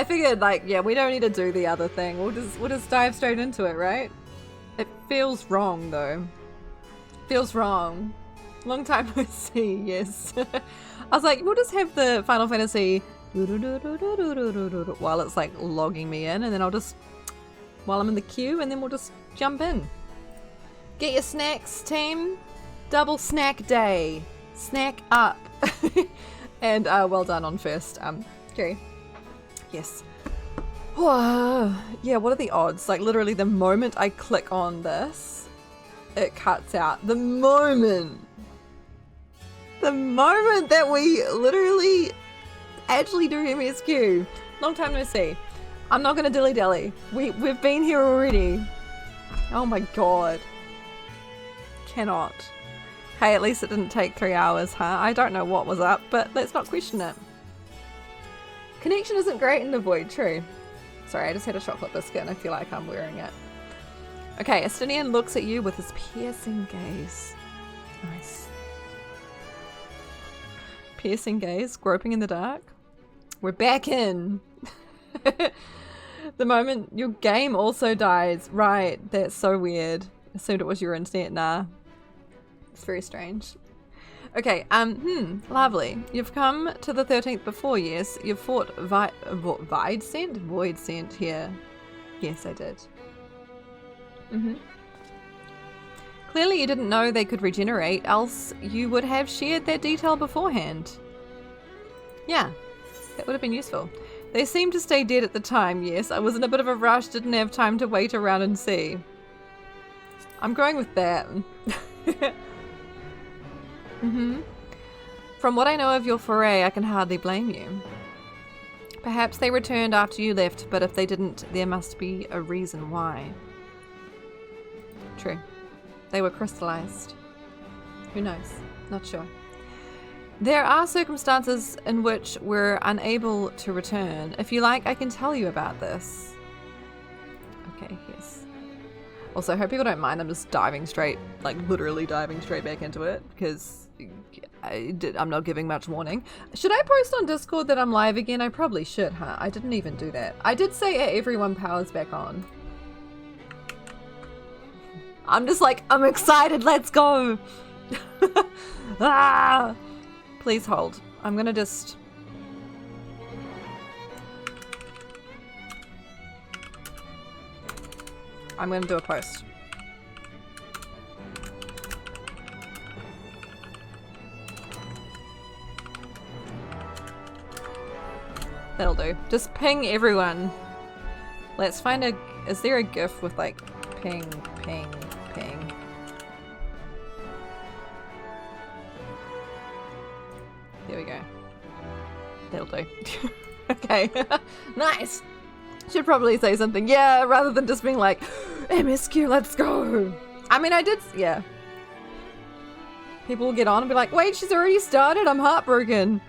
I figured, like, yeah, we don't need to do the other thing. We'll just dive straight into it, right? It feels wrong, though. Feels wrong. Long time no see, yes. I was like, we'll just have the Final Fantasy while it's like logging me in, and then I'll just, while I'm in the queue, and then we'll just jump in. Get your snacks, team. Double snack day. Snack up. And well done on first, Kerry. Yes. Whoa. Yeah, what are the odds? Like literally the moment I click on this, it cuts out. The moment that we literally actually do MSQ. Long time no see. I'm not gonna dilly-dally. We've been here already. Oh my god. Cannot. Hey, at least it didn't take 3 hours, huh? I don't know what was up, but let's not question it. Connection isn't great in the void, true. Sorry, I just had a chocolate biscuit and I feel like I'm wearing it. Okay, Estinian looks at you with his piercing gaze. Nice. Piercing gaze, groping in the dark. We're back in. The moment your game also dies. Right, that's so weird. Assumed it was your internet. Nah. It's very strange. Okay, lovely. You've come to the 13th before, yes. You've fought Void Scent here. Yes, I did. Clearly you didn't know they could regenerate, else you would have shared that detail beforehand. Yeah, that would have been useful. They seemed to stay dead at the time, yes. I was in a bit of a rush, didn't have time to wait around and see. I'm going with that. From what I know of your foray, I can hardly blame you. Perhaps they returned after you left, but if they didn't, there must be a reason why. True. They were crystallized. Who knows? Not sure. There are circumstances in which we're unable to return. If you like, I can tell you about this. Okay, yes. Also, I hope people don't mind. I'm just diving straight, like literally diving straight back into it because I'm not giving much warning. Should I post on Discord that I'm live again? I probably should, huh? I didn't even do that. I did say everyone powers back on. I'm just like, I'm excited. Let's go. Ah! Please hold. I'm gonna just... I'm gonna do a post. That'll do. Just ping everyone. Let's find a... Is there a GIF with like ping, ping, ping? There we go. That'll do. Okay. Nice! Should probably say something. Yeah, rather than just being like, MSQ, let's go! I mean, I did... Yeah. People will get on and be like, wait, she's already started? I'm heartbroken.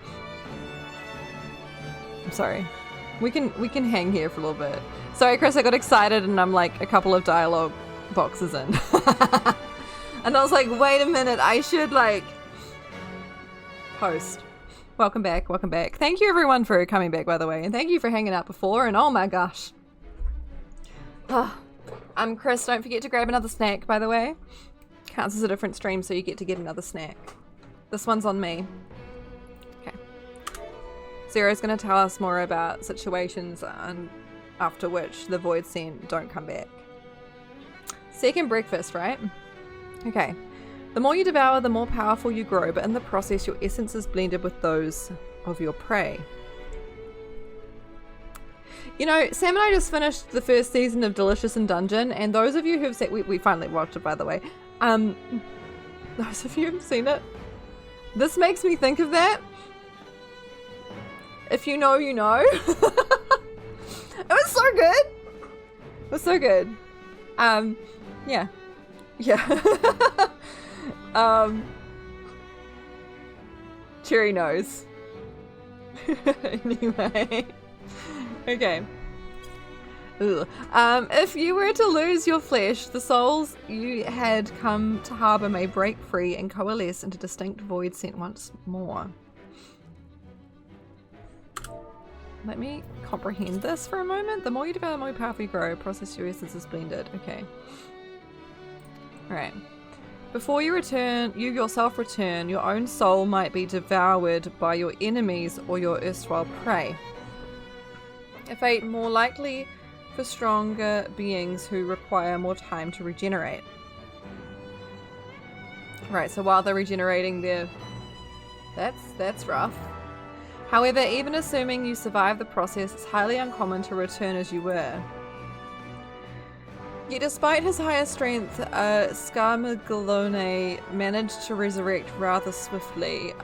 I'm sorry. We can hang here for a little bit. Sorry, Chris, I got excited and I'm like a couple of dialogue boxes in. And I was like, wait a minute, I should like... Post. Welcome back, welcome back. Thank you everyone for coming back, by the way, and thank you for hanging out before, and oh my gosh. I'm Chris, don't forget to grab another snack, by the way. Counts as a different stream, so you get to get another snack. This one's on me. Okay. Zero's gonna tell us more about situations after which the void scent don't come back. Second breakfast, right? Okay. The more you devour, the more powerful you grow, but in the process your essence is blended with those of your prey. You know, Sam and I just finished the first season of Delicious in Dungeon, and those of you who have seen... We finally watched it, by the way. Those of you who have seen it, this makes me think of that. If you know, you know. It was so good. It was so good. Yeah. Yeah. Cherry knows. Anyway. Okay. Ugh. If you were to lose your flesh, the souls you had come to harbour may break free and coalesce into distinct void scent once more. Let me comprehend this for a moment. The more you develop, the more powerful you grow. Process your essence is blended. Okay. Alright. Before you yourself return, your own soul might be devoured by your enemies or your erstwhile prey. A fate more likely for stronger beings who require more time to regenerate. Right, so while they're regenerating, that's rough. However, even assuming you survive the process, it's highly uncommon to return as you were. Yet despite his higher strength, Scarmagalone managed to resurrect rather swiftly.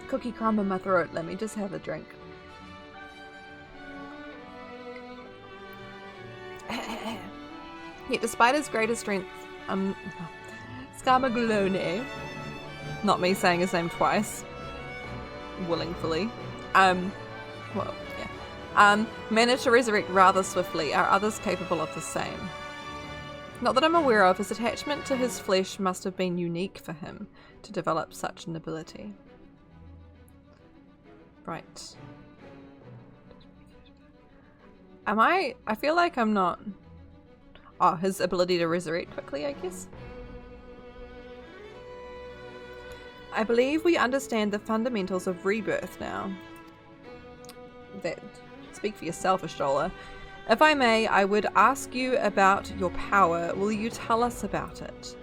Cookie crumb in my throat. Let me just have a drink. Yet despite his greater strength, Scarmagalone, not me saying his name twice, willingly, managed to resurrect rather swiftly. Are others capable of the same? Not that I'm aware of. His attachment to his flesh must have been unique for him to develop such an ability. Right. I feel like I'm not... Oh, his ability to resurrect quickly, I guess. I believe we understand the fundamentals of rebirth now. Speak for yourself, Ashtola. If I may, I would ask you about your power. Will you tell us about it?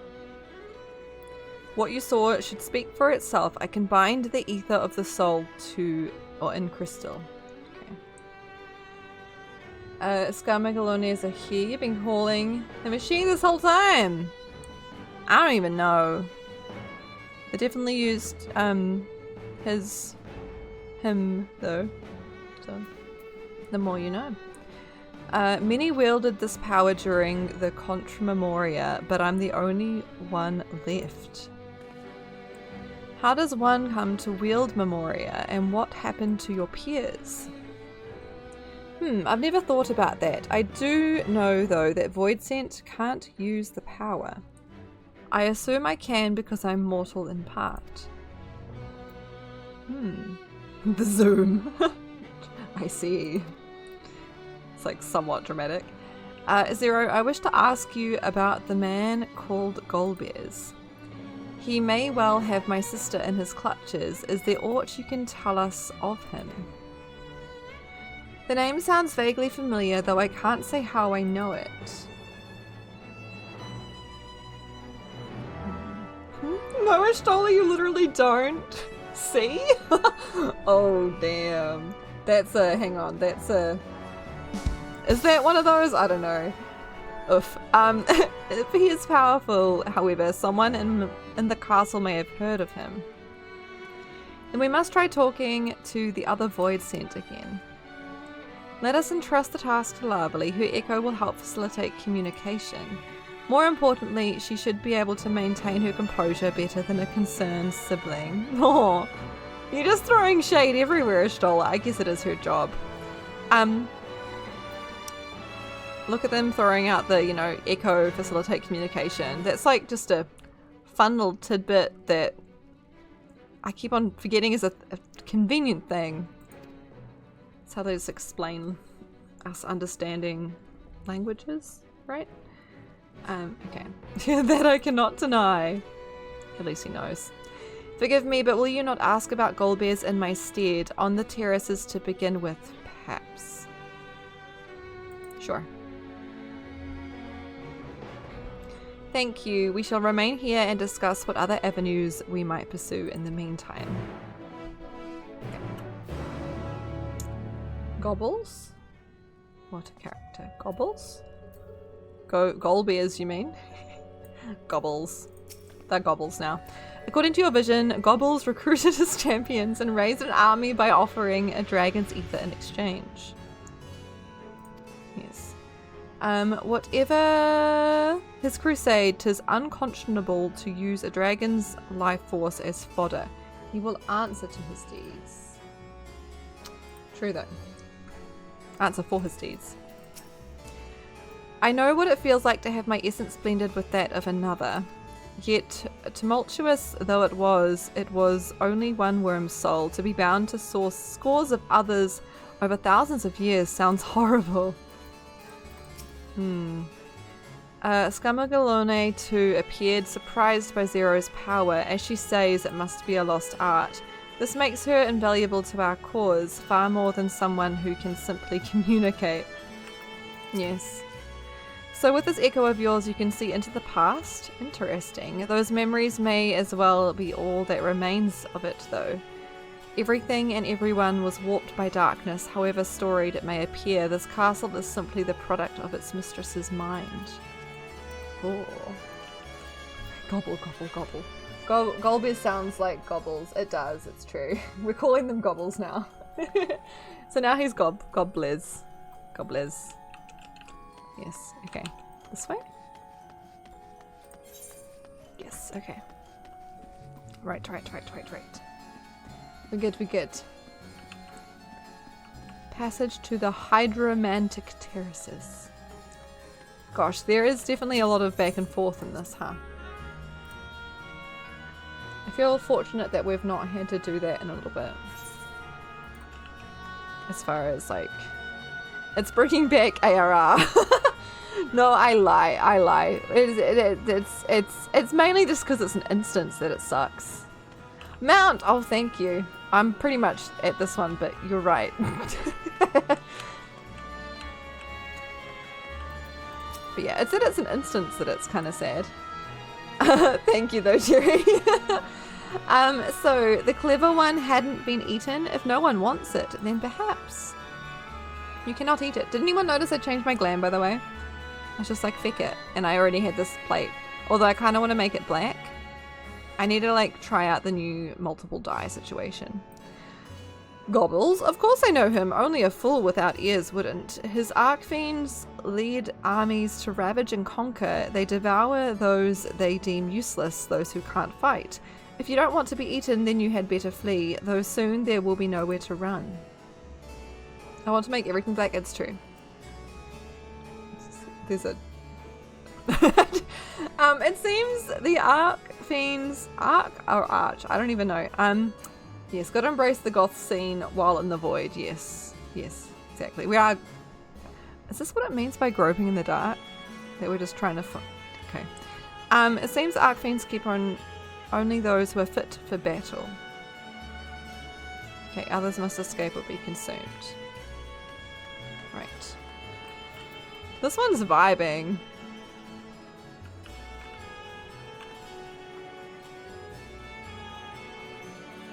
What you saw should speak for itself. I can bind the ether of the soul in crystal. Okay. Scarmagalone are here. You've been calling the machine this whole time. I don't even know. They definitely used him though. So the more you know. Many wielded this power during the Contra Memoria, but I'm the only one left. How does one come to wield Memoria, and what happened to your peers? I've never thought about that. I do know, though, that Voidsent can't use the power. I assume I can because I'm mortal in part. The zoom. I see. It's like somewhat dramatic. Zero, I wish to ask you about the man called Golbears. He may well have my sister in his clutches. Is there aught you can tell us of him? The name sounds vaguely familiar, though I can't say how I know it. No, Ashtola, you literally don't. See? Oh, damn. Hang on, is that one of those? I don't know. Oof. If he is powerful, however, someone in the castle may have heard of him. Then we must try talking to the other Voidsent again. Let us entrust the task to Lavely, her echo will help facilitate communication. More importantly, she should be able to maintain her composure better than a concerned sibling. Oh, you're just throwing shade everywhere, Ashtola. I guess it is her job. Look at them throwing out the, echo, facilitate communication. That's like just a fun little tidbit that I keep on forgetting is a convenient thing. That's how they just explain us understanding languages, right? Okay. That I cannot deny. At least he knows. Forgive me, but will you not ask about Golbears in my stead on the terraces to begin with, perhaps? Sure. Thank you. We shall remain here and discuss what other avenues we might pursue in the meantime. Gobbles? What a character. Gobbles? Golbears, you mean? Gobbles. They're Gobbles now. According to your vision, Gobbles recruited as champions and raised an army by offering a dragon's ether in exchange. Yes. Whatever his crusade, 'tis unconscionable to use a dragon's life force as fodder. He will answer to his deeds. True though. Answer for his deeds. I know what it feels like to have my essence blended with that of another. Yet, tumultuous though it was only one worm's soul. To be bound to source scores of others over thousands of years sounds horrible. Scamagalone too appeared surprised by Zero's power. As she says, it must be a lost art. This makes her invaluable to our cause, far more than someone who can simply communicate. Yes. So with this echo of yours, you can see into the past. Interesting. Those memories may as well be all that remains of it, though. Everything and everyone was warped by darkness, however storied it may appear. This castle is simply the product of its mistress's mind. Oh. Gobble, gobble, gobble. Golbez sounds like gobbles. It does, it's true. We're calling them gobbles now. So now he's Gobblez. Gobblez. Yes, okay. This way? Yes, okay. Right. We're good. Passage to the Hydromantic Terraces. Gosh, there is definitely a lot of back and forth in this, huh? I feel fortunate that we've not had to do that in a little bit. As far as, like... It's bringing back ARR. No, I lie. It's mainly just because it's an instance that it sucks. Mount! Oh, thank you. I'm pretty much at this one, but you're right. But yeah, it's an instance that it's kind of sad. Thank you though, Jerry. So the clever one hadn't been eaten. If no one wants it, then perhaps you cannot eat it. Did anyone notice I changed my glam, by the way? I was just like, feck it. And I already had this plate. Although I kind of want to make it black. I need to like try out the new multiple dye situation. Gobbles? Of course I know him. Only a fool without ears wouldn't. His archfiends lead armies to ravage and conquer. They devour those they deem useless, those who can't fight. If you don't want to be eaten, then you had better flee, though soon there will be nowhere to run. I want to make everything black. It's true. There's a... it seems the archfiends... Arch? Or arch? I don't even know. Yes, gotta embrace the goth scene while in the void. Yes, exactly. We are... Is this what it means by groping in the dark? That we're just trying to... Okay. It seems archfiends keep on only those who are fit for battle. Okay, others must escape or be consumed. Right. This one's vibing.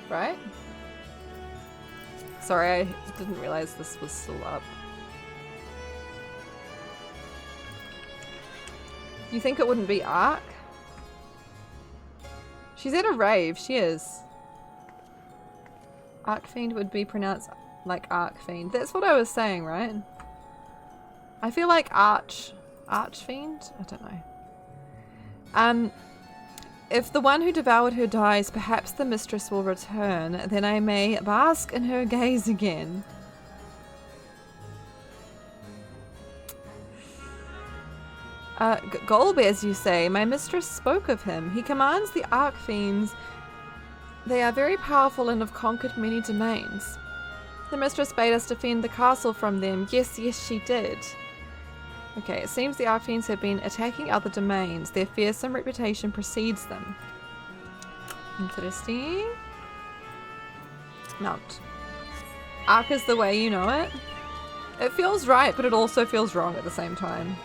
Right? Sorry, I didn't realize this was still up. You think it wouldn't be Ark? She's at a rave, she is. Archfiend would be pronounced like Archfiend. That's what I was saying, right? I feel like Archfiend? I don't know. If the one who devoured her dies, perhaps the mistress will return. Then I may bask in her gaze again. Golbez, you say? My mistress spoke of him. He commands the Archfiends. They are very powerful and have conquered many domains. The mistress bade us defend the castle from them. Yes, she did. Okay, it seems the Archfiends have been attacking other domains. Their fearsome reputation precedes them. Interesting. Mount. Ark is the way you know it. It feels right, but it also feels wrong at the same time.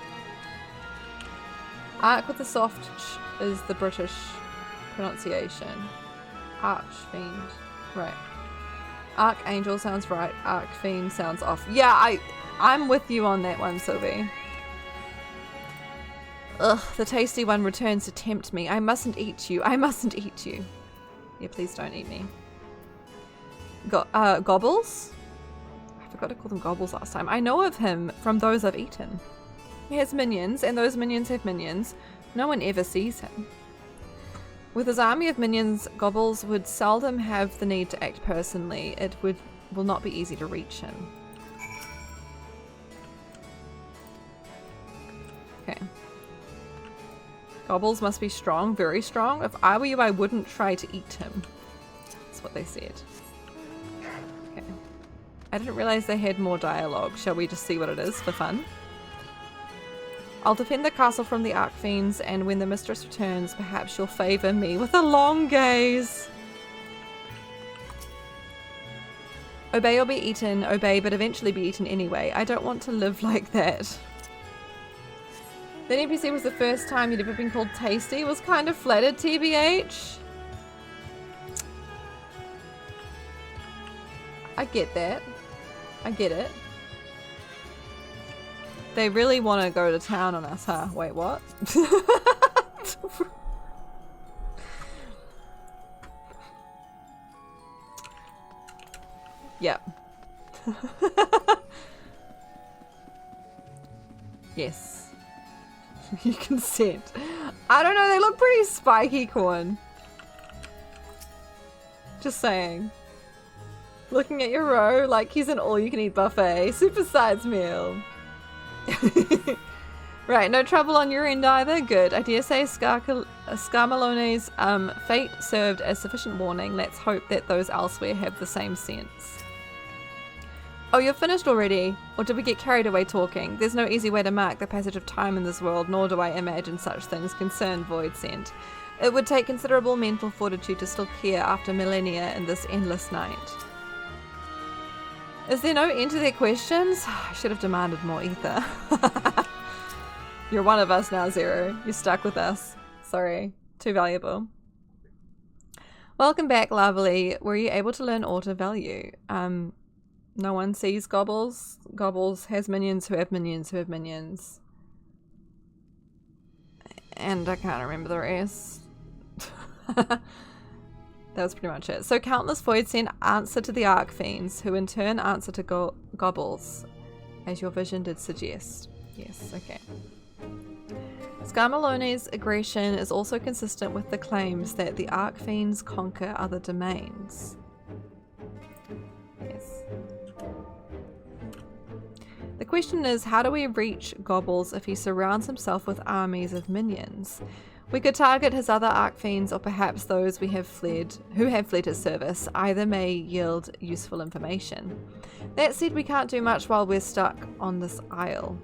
Ark with the soft ch is the British pronunciation. Archfiend. Right. Archangel sounds right. Archfiend sounds off. Yeah, I'm with you on that one, Sylvie. Ugh, the tasty one returns to tempt me. I mustn't eat you. I mustn't eat you. Yeah, please don't eat me. Gobbles? I forgot to call them Gobbles last time. I know of him from those I've eaten. He has minions, and those minions have minions. No one ever sees him. With his army of minions, Gobbles would seldom have the need to act personally. It will not be easy to reach him. Okay. Gobbles must be strong, very strong. If I were you, I wouldn't try to eat him. That's what they said. Okay. I didn't realize they had more dialogue. Shall we just see what it is for fun? I'll defend the castle from the Archfiends, and when the mistress returns, perhaps she'll favour me with a long gaze. Obey or be eaten. Obey, but eventually be eaten anyway. I don't want to live like that. The NPC was the first time you'd ever been called tasty. Was kind of flattered, TBH. I get that. I get it. They really want to go to town on us, huh? Wait, what? Yep. Yes. You consent. I don't know, they look pretty spiky, Corn. Just saying. Looking at your row like he's an all-you-can-eat buffet. Supersized meal. Right, no trouble on your end either. Good. I dare say Scarmalone's fate served as sufficient warning. Let's hope that those elsewhere have the same sense. Oh, you're finished already? Or did we get carried away talking? There's no easy way to mark the passage of time in this world, nor do I imagine such things concern Voidsent. It would take considerable mental fortitude to still care after millennia in this endless night. Is there no end to their questions? I should have demanded more ether. You're one of us now, Zero. You're stuck with us. Sorry. Too valuable. Welcome back, Lovely. Were you able to learn Auto Value? No one sees Gobbles. Gobbles has minions who have minions who have minions. And I can't remember the rest. That was pretty much it. So countless Voidsent answer to the Archfiends, who in turn answer to Gobbles, as your vision did suggest. Yes, okay. Scarmalone's aggression is also consistent with the claims that the Archfiends conquer other domains. Yes. The question is, how do we reach Gobbles if he surrounds himself with armies of minions? We could target his other Archfiends, or perhaps those who have fled his service. Either may yield useful information. That said, we can't do much while we're stuck on this isle.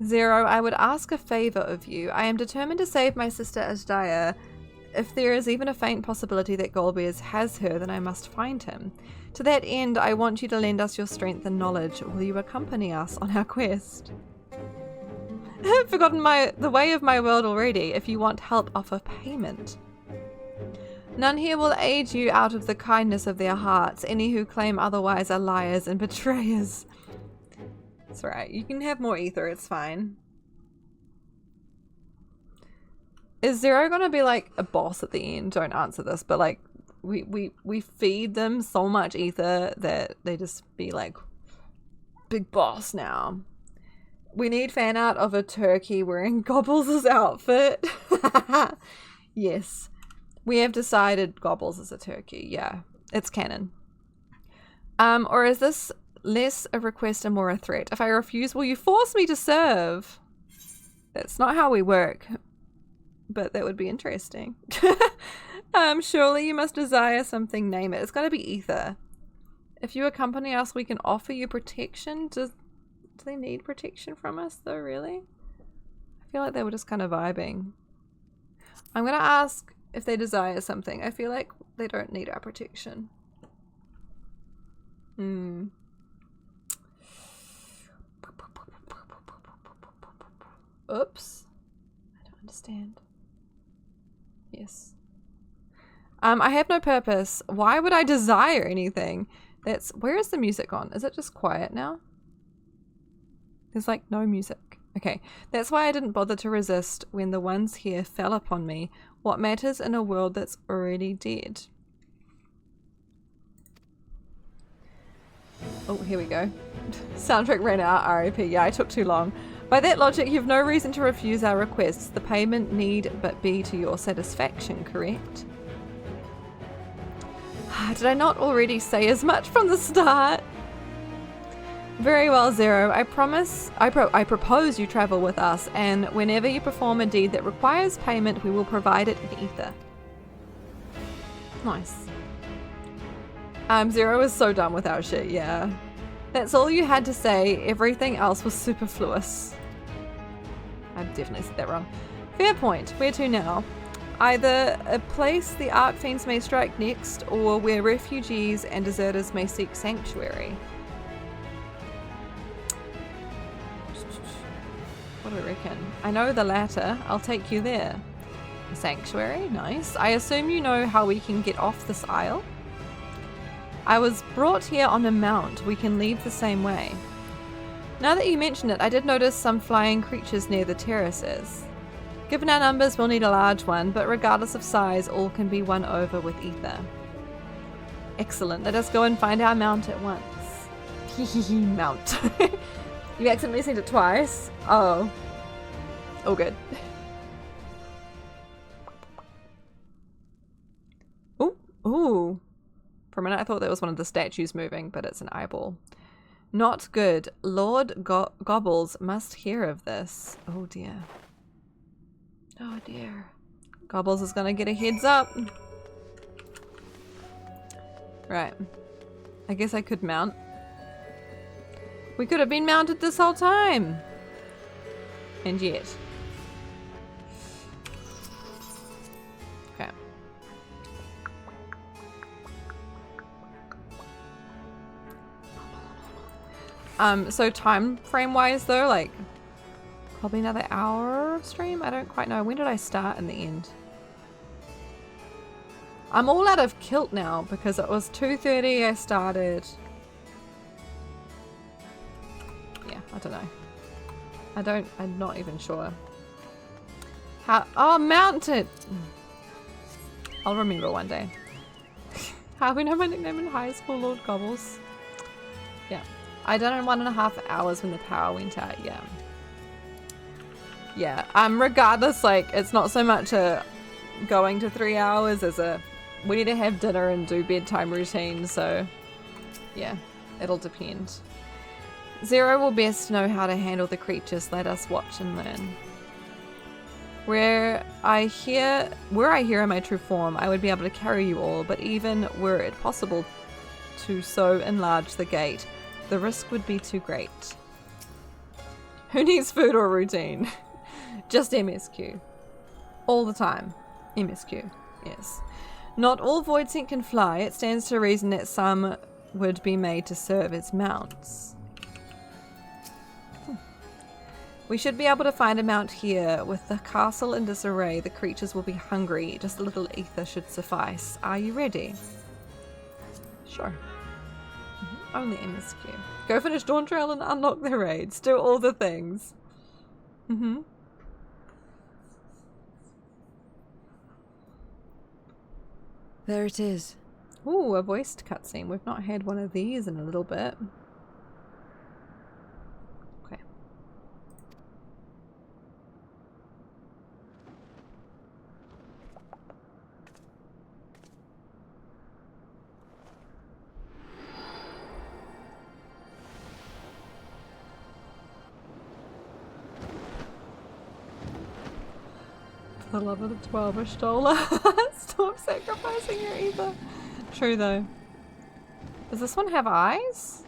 Zero, I would ask a favour of you. I am determined to save my sister Ajdaya. If there is even a faint possibility that Golbears has her, then I must find him. To that end, I want you to lend us your strength and knowledge. Will you accompany us on our quest? I've forgotten the way of my world already. If you want help, offer payment. None here will aid you out of the kindness of their hearts. Any who claim otherwise are liars and betrayers. It's alright. You can have more ether. It's fine. Is Zero gonna be like a boss at the end? Don't answer this, but like we feed them so much ether that they just be like big boss now. We need fan art of a turkey wearing Gobbles' outfit. Yes. We have decided Gobbles is a turkey. Yeah. It's canon. Or is this less a request and more a threat? If I refuse, will you force me to serve? That's not how we work. But that would be interesting. Surely you must desire something, name it. It's got to be ether. If you accompany us, we can offer you protection. Do they need protection from us though, really? I feel like they were just kind of vibing. I'm going to ask if they desire something. I feel like they don't need our protection. Oops. I don't understand. Yes. I have no purpose. Why would I desire anything? Where is the music on? Is it just quiet now? There's like no music. Okay. That's why I didn't bother to resist when the ones here fell upon me. What matters in a world that's already dead? Oh, here we go. Soundtrack ran out, RIP. Yeah, I took too long. By that logic, you've no reason to refuse our requests. The payment need but be to your satisfaction, correct? Did I not already say as much from the start? Very well, Zero. I propose you travel with us, and whenever you perform a deed that requires payment, we will provide it in ether. Nice. Zero is so done with our shit, yeah. That's all you had to say. Everything else was superfluous. I've definitely said that wrong. Fair point. Where to now? Either a place the Archfiends may strike next, or where refugees and deserters may seek sanctuary. What do we reckon? I know the latter. I'll take you there. A sanctuary? Nice. I assume you know how we can get off this isle? I was brought here on a mount. We can leave the same way. Now that you mention it, I did notice some flying creatures near the terraces. Given our numbers, we'll need a large one, but regardless of size, all can be won over with ether. Excellent. Let us go and find our mount at once. Hehehe, mount. You accidentally sent it twice? Oh. Oh, good. Ooh. Ooh. For a minute I thought that was one of the statues moving, but it's an eyeball. Not good. Lord Gobbles must hear of this. Oh dear. Oh dear. Gobbles is gonna get a heads up. Right. I guess I could mount. We could have been mounted this whole time. And yet. Okay. So time frame wise though, like probably another hour of stream? I don't quite know. When did I start in the end? I'm all out of kilt now because it was 2:30 I started. Yeah, I don't know. I'm not even sure. How, oh, mount it! I'll remember one day. How we know my nickname in high school, Lord Gobbles? Yeah. I done it in 1.5 hours when the power went out, yeah. Yeah, regardless, like, it's not so much a going to 3 hours as a we need to have dinner and do bedtime routine, so yeah, it'll depend. Zero will best know how to handle the creatures. Let us watch and learn. Where I hear in my true form, I would be able to carry you all, but even were it possible to so enlarge the gate, the risk would be too great. Who needs food or routine? Just MSQ. All the time. MSQ. Yes. Not all Voidsent can fly. It stands to reason that some would be made to serve as mounts. We should be able to find a mount here. With the castle in disarray, the creatures will be hungry. Just a little ether should suffice. Are you ready? Sure. Only MSQ. Go finish Dawn Trail and unlock the raids. Do all the things. There it is. Ooh, a voiced cutscene. We've not had one of these in a little bit. Okay. For the love of the 12-ish dollar. Stop sacrificing your ether. True though. Does this one have eyes?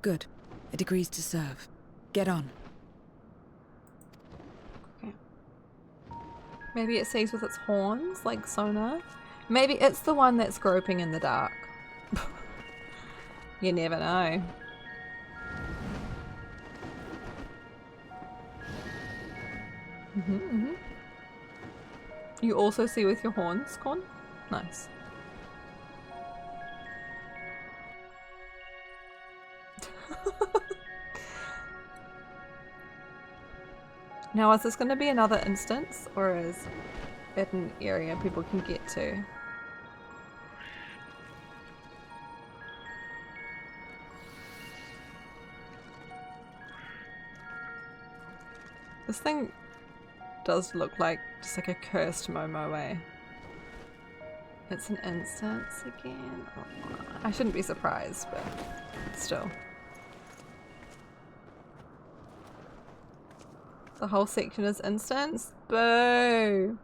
Good. It agrees to serve. Get on. Okay. Maybe it sees with its horns, like sonar. Maybe it's the one that's groping in the dark. You never know. You also see with your horns, Con? Nice. Now, is this going to be another instance, or is it an area people can get to? This thing does look like just like a cursed Momoe. It's an instance again? Oh, I shouldn't be surprised, but still. The whole section is instance? Boo!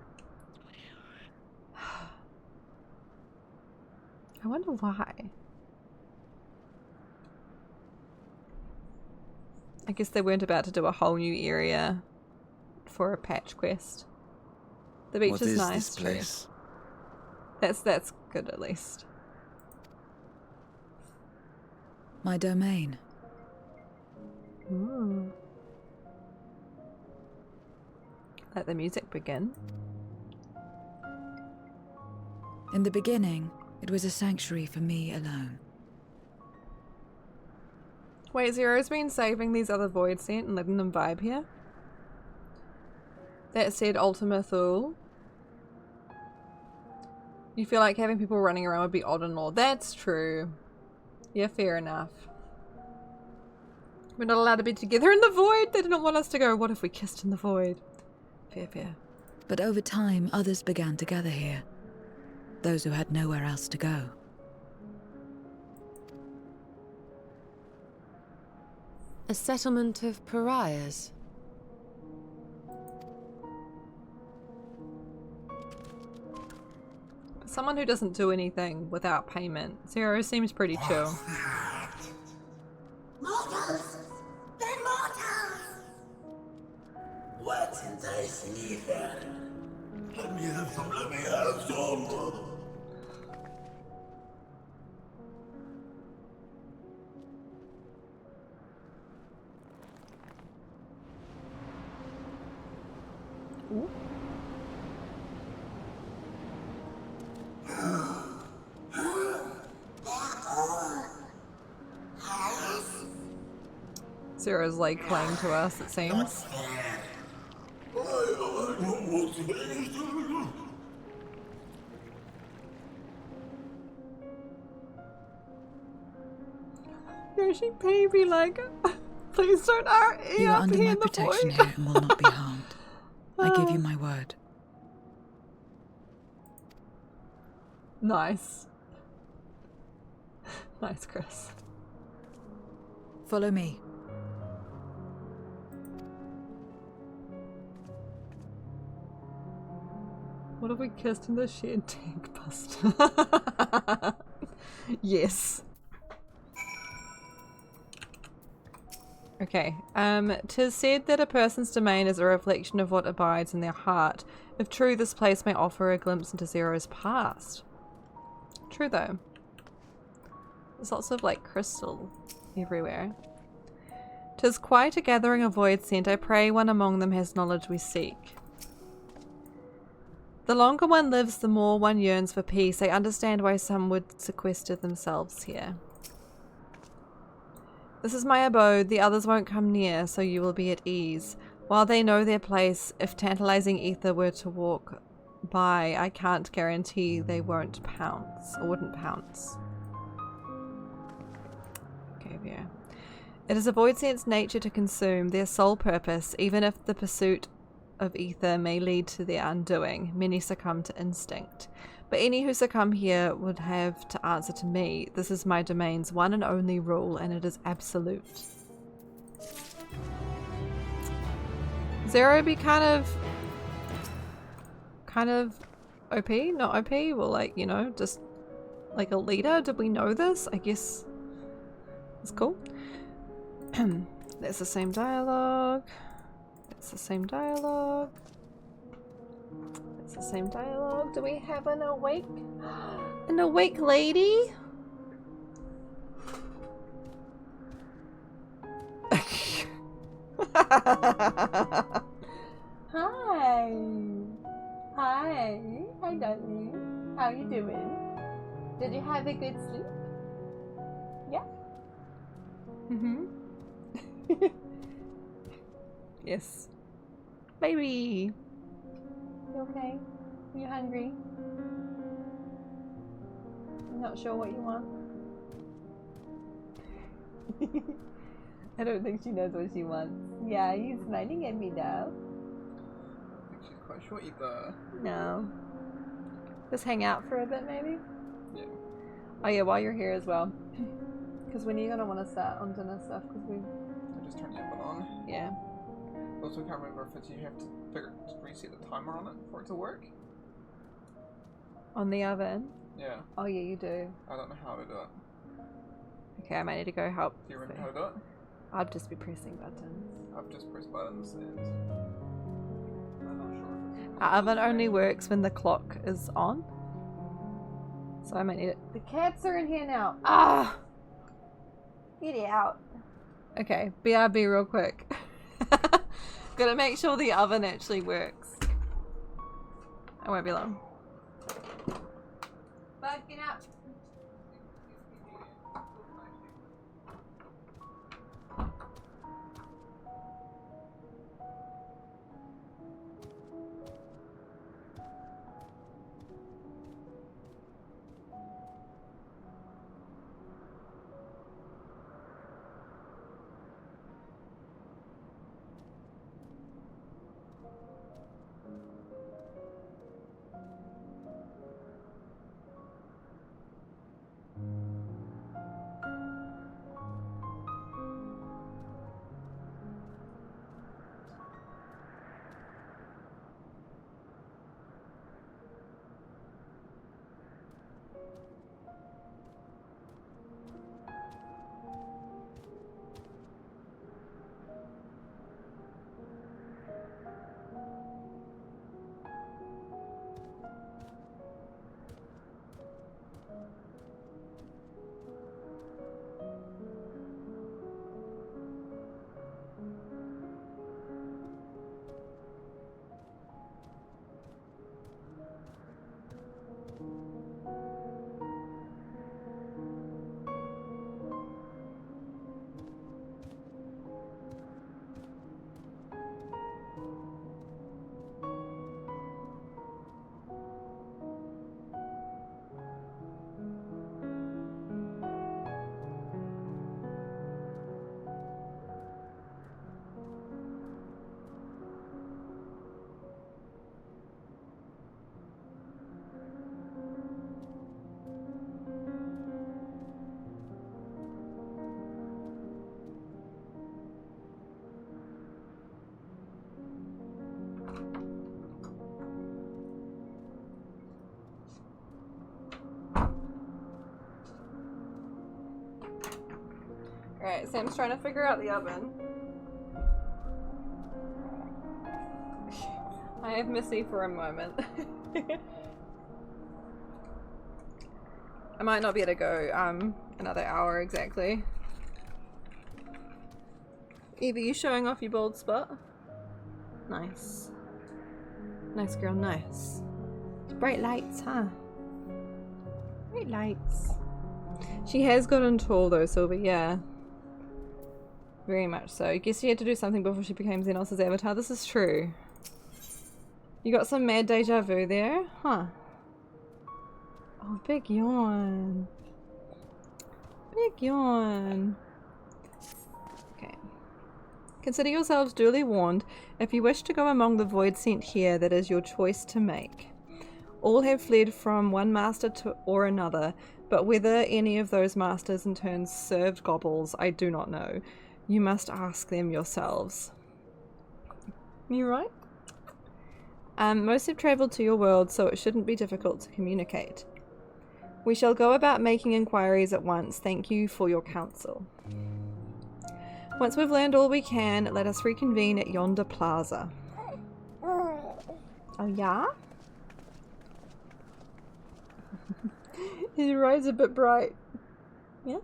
I wonder why. I guess they weren't about to do a whole new area for a patch quest. The beach is nice. This place? That's good at least. My domain. Ooh. Let the music begin. In the beginning, it was a sanctuary for me alone. Wait, Zero's been saving these other Void Scent and letting them vibe here? That said, Ultima Thule. You feel like having people running around would be odd and all. That's true. Yeah, fair enough. We're not allowed to be together in the void. They didn't want us to go, what if we kissed in the void? Fair, fair. But over time, others began to gather here. Those who had nowhere else to go. A settlement of pariahs? Someone who doesn't do anything without payment. Zero seems pretty chill. Mortals! They're mortals! What's enticing you here? Let me have some, let me have some! Ooh. Zero's like playing to us, it seems. Yoshi baby, like, please don't hurt me. You are up under here my in the protection void. here and will not be harmed. I give you my word. Nice. Nice, Chris. Follow me. What if we kissed in the shared tank buster? Yes. Okay. 'Tis said that a person's domain is a reflection of what abides in their heart. If true, this place may offer a glimpse into Zero's past. True though. There's lots of like crystal everywhere. 'Tis quite a gathering of void scent. I pray one among them has knowledge we seek. The longer one lives, the more one yearns for peace. I understand why some would sequester themselves here. This is my abode. The others won't come near, so you will be at ease. While they know their place, if tantalizing ether were to walk by, I can't guarantee they won't pounce, or wouldn't pounce. Okay, yeah. It is a void sense nature to consume, their sole purpose, even if the pursuit of ether may lead to their undoing. Many succumb to instinct. But any who succumb here would have to answer to me. This is my domain's one and only rule, and it is absolute. Zero be kind of OP, not OP, well, like, you know, just like a leader. Did we know this? I guess it's cool. That's the same dialogue. It's the same dialogue. It's the same dialogue. Do we have an awake? An awake lady? Hi. Hi. Hi, darling. How you doing? Did you have a good sleep? Yeah? Mm-hmm. Yes. Baby! You okay? You hungry? You're not sure what you want? I don't think she knows what she wants. Yeah, you're smiling at me now. quite sure either. No. Just hang out for a bit, maybe? Yeah. Oh yeah, while you're here as well. Because when are you going to want to start on dinner stuff? Because we... I just turned the oven on. Yeah. Also can't remember if you have to reset the timer on it for it to work. On the oven? Yeah. Oh yeah, you do. I don't know how to do it. Okay, I might need to go help. Do you remember how to do it? I'll just be pressing buttons. I've just pressed buttons and I'm not sure if it's... Our oven only works when the clock is on. So I might need it. The cats are in here now. Ah! Get out. Okay, BRB real quick. Gotta make sure the oven actually works. I won't be long. Bud, get out. Alright, Sam's trying to figure out the oven. I have Missy for a moment. I might not be able to go another hour exactly. Eva, you showing off your bald spot? Nice. Nice girl, nice. It's bright lights, huh? Bright lights. She has gotten tall though, Sylvie, yeah. Very much so. I guess she had to do something before she became Xenos' avatar. This is true. You got some mad deja vu there? Huh. Oh, big yawn. Big yawn. Okay. Consider yourselves duly warned. If you wish to go among the void sent here, that is your choice to make. All have fled from one master or another, but whether any of those masters in turn served gobbles, I do not know. You must ask them yourselves. You right? Most have travelled to your world, so it shouldn't be difficult to communicate. We shall go about making inquiries at once. Thank you for your counsel. Once we've learned all we can, let us reconvene at yonder plaza. Oh yeah? His eyes a bit bright. Yeah?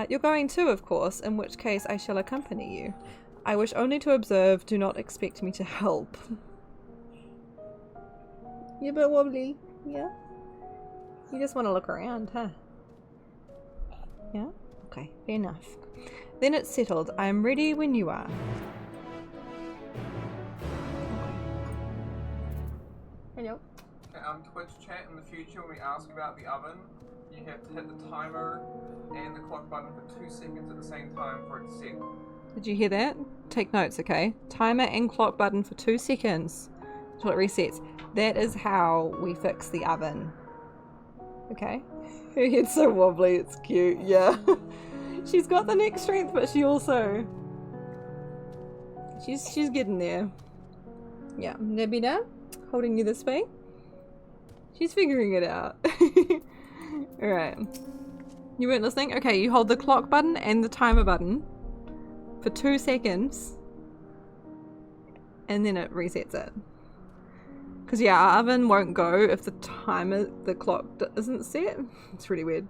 You're going too, of course, in which case I shall accompany you. I wish only to observe, do not expect me to help. You're a bit wobbly, yeah? You just want to look around, huh? Yeah? Okay, fair enough. Then it's settled. I am ready when you are. Hello. Twitch chat in the future when we ask about the oven, you have to hit the timer and the clock button for 2 seconds at the same time for it to set. Did you hear that? Take notes, okay? Timer and clock button for 2 seconds. until it resets. That is how we fix the oven. Okay. Her head's so wobbly, it's cute, yeah. She's got the neck strength, but she also... She's getting there. Yeah, Nebina, holding you this way. She's figuring it out. Alright. You weren't listening? Okay, you hold the clock button and the timer button for 2 seconds. And then it resets it. Because yeah, our oven won't go if the clock isn't set. It's really weird.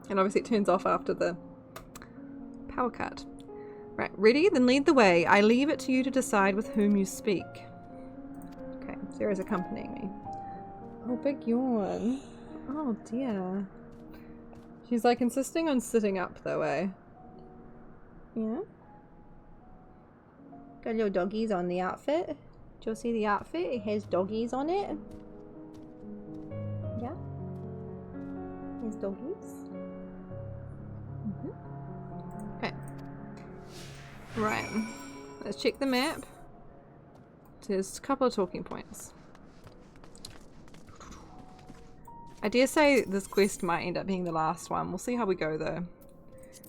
And obviously it turns off after the power cut. Right, ready? Then lead the way. I leave it to you to decide with whom you speak. Okay, Sarah's accompanying me. Oh, big yawn. Oh dear. She's like insisting on sitting up though, eh? Yeah? Got little doggies on the outfit. Do you see the outfit? It has doggies on it. Yeah? There's doggies. Okay. Right. Let's check the map. There's a couple of talking points. I dare say this quest might end up being the last one. We'll see how we go though.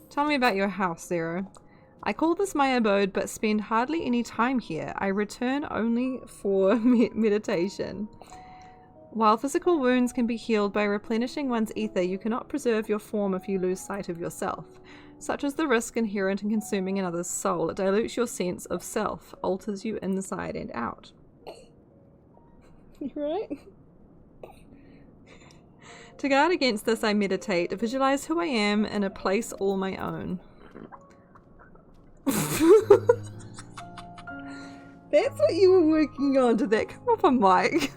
Tell me about your house, Zero. I call this my abode, but spend hardly any time here. I return only for meditation. While physical wounds can be healed by replenishing one's ether, you cannot preserve your form if you lose sight of yourself. Such is the risk inherent in consuming another's soul. It dilutes your sense of self, alters you inside and out. You right? To guard against this, I meditate, visualize who I am in a place all my own. That's what you were working on. Did that come off a mic?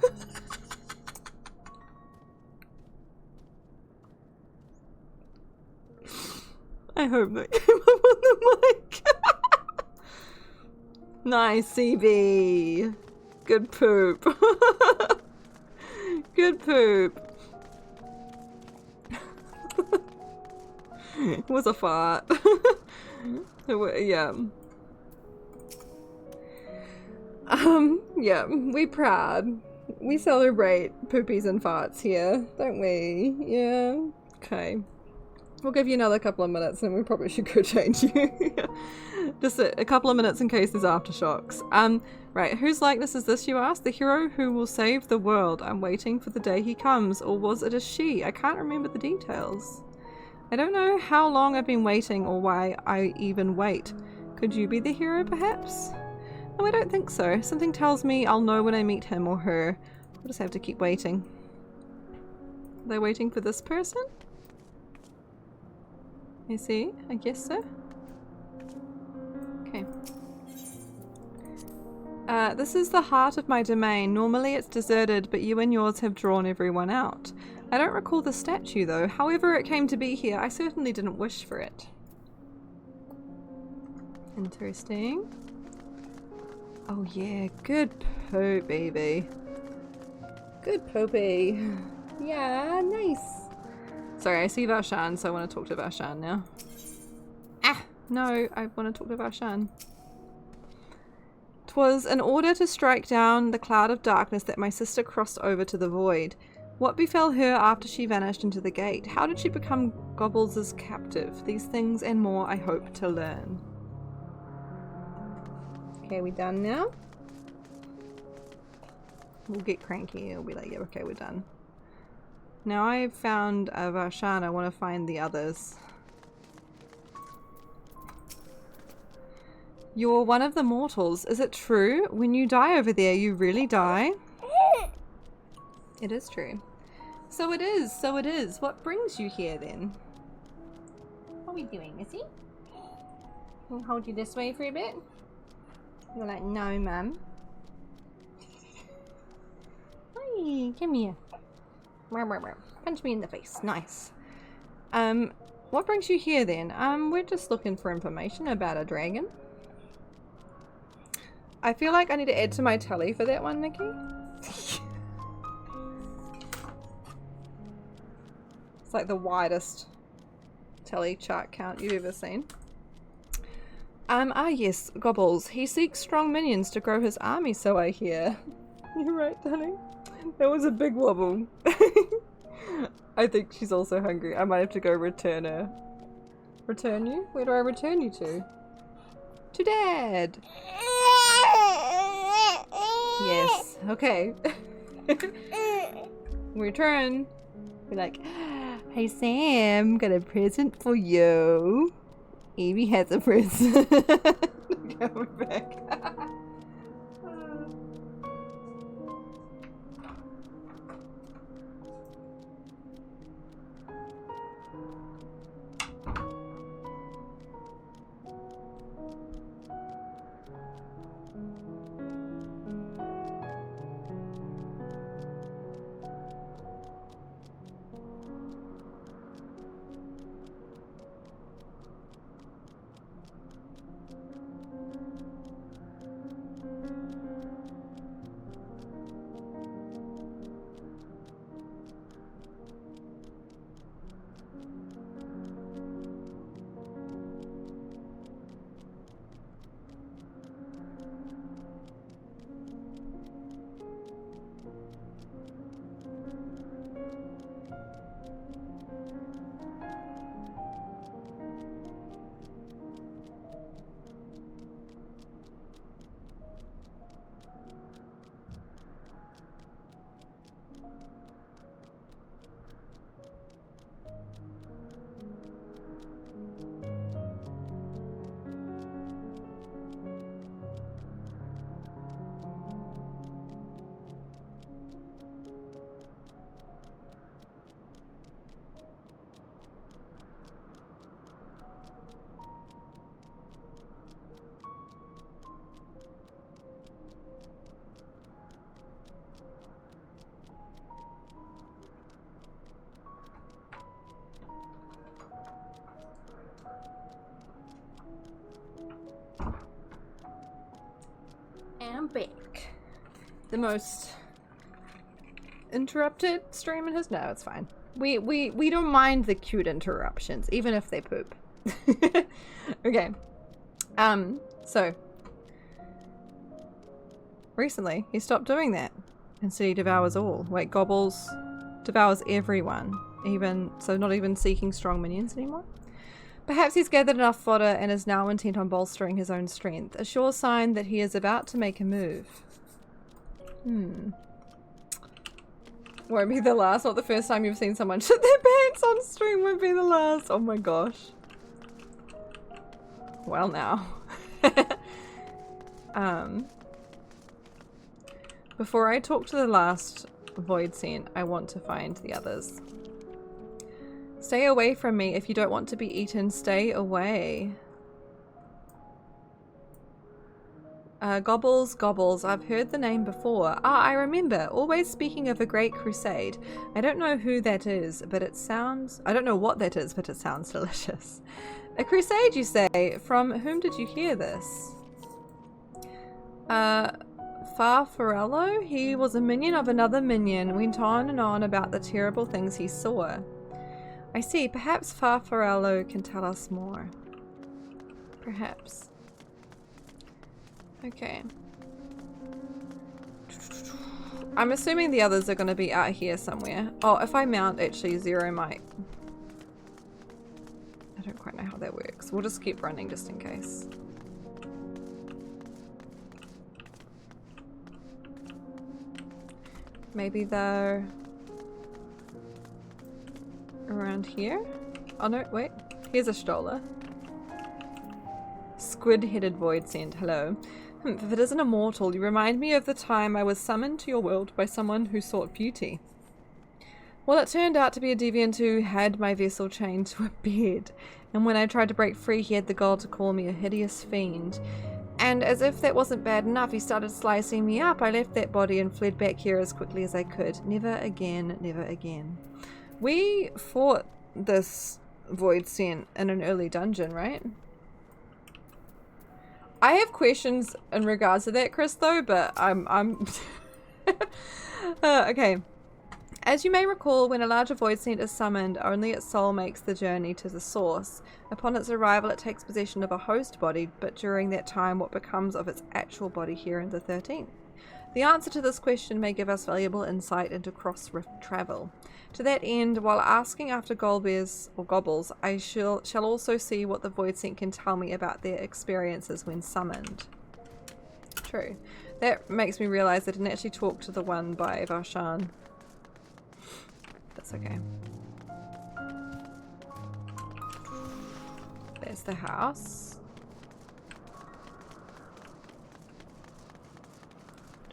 I hope that came up on the mic. Nice, CB. Good poop. Good poop. It was a fart. Yeah. Yeah, we proud. We celebrate poopies and farts here, don't we? Yeah. Okay. We'll give you another couple of minutes and we probably should go change you. Just a couple of minutes in case there's aftershocks. Right, whose likeness is this, you ask? The hero who will save the world. I'm waiting for the day he comes. Or was it a she? I can't remember the details. I don't know how long I've been waiting or why I even wait. Could you be the hero, perhaps? No, I don't think so. Something tells me I'll know when I meet him or her. I'll just have to keep waiting. Are they waiting for this person? You see? I guess so. Okay. This is the heart of my domain. Normally it's deserted, but you and yours have drawn everyone out. I don't recall the statue though. However it came to be here, I certainly didn't wish for it. Interesting. Oh yeah, good poop, baby. Good poopy. Yeah, nice. Sorry, I see Varshan, so I want to talk to Varshan now. Ah! No, I want to talk to Varshan. 'Twas in order to strike down the cloud of darkness that my sister crossed over to the void. What befell her after she vanished into the gate? How did she become Gobbles' captive? These things and more I hope to learn. Okay, we done now? We'll get cranky. It'll be like, yeah, okay, we're done. Now I've found Varshan, I want to find the others. You're one of the mortals. Is it true? When you die over there, you really die? It is true. So it is, so it is. What brings you here then? What are we doing, Missy? Can I hold you this way for a bit? You're like, no, mum. Hi, come here. Punch me in the face. Nice. What brings you here then? We're just looking for information about a dragon. I feel like I need to add to my tally for that one, Nikki. It's like the widest tally chart count you've ever seen. Yes, Gobbles. He seeks strong minions to grow his army, so I hear. You're right, darling. That was a big wobble. I think she's also hungry. I might have to go return her. Return you? Where do I return you to? To Dad! Yes. Okay. Return. Be like, hey Sam, got a present for you. Amy has a present. Okay, we're back. I'm back. The most interrupted stream in his... No, it's fine. We don't mind the cute interruptions, even if they poop. Okay. So recently he stopped doing that. Instead he devours all. Wait, gobbles, devours everyone. Even so, not even seeking strong minions anymore. Perhaps he's gathered enough fodder and is now intent on bolstering his own strength. A sure sign that he is about to make a move. Won't be the last. Not the first time you've seen someone shit their pants on stream. Won't be the last. Oh my gosh. Well now. Before I talk to the last void scent, I want to find the others. Stay away from me. If you don't want to be eaten, stay away. Gobbles, gobbles. I've heard the name before. Ah, I remember. Always speaking of a great crusade. I don't know who that is, but it sounds... I don't know what that is, but it sounds delicious. A crusade, you say? From whom did you hear this? Farfarello? He was a minion of another minion. Went on and on about the terrible things he saw. I see. Perhaps Farfarello can tell us more. Perhaps. Okay. I'm assuming the others are going to be out here somewhere. Oh, if I mount, actually, Zero might... I don't quite know how that works. We'll just keep running just in case. Maybe they're... around here? Oh no, wait. Here's a Stola. Squid-headed void scent. Hello. If it isn't immortal, you remind me of the time I was summoned to your world by someone who sought beauty. Well, it turned out to be a deviant who had my vessel chained to a bed, and when I tried to break free, he had the gall to call me a hideous fiend. And as if that wasn't bad enough, he started slicing me up. I left that body and fled back here as quickly as I could. Never again, never again. We fought this void scent in an early dungeon, right? I have questions in regards to that, Chris, though, but I'm okay. As you may recall, when a larger void scent is summoned, only its soul makes the journey to the source. Upon its arrival, it takes possession of a host body, but during that time, what becomes of its actual body here in the 13th? The answer to this question may give us valuable insight into cross-rift travel. To that end, while asking after Golbears or Gobbles, I shall also see what the Voidsent can tell me about their experiences when summoned. True. That makes me realise I didn't actually talk to the one by Varshan. That's okay. There's the house.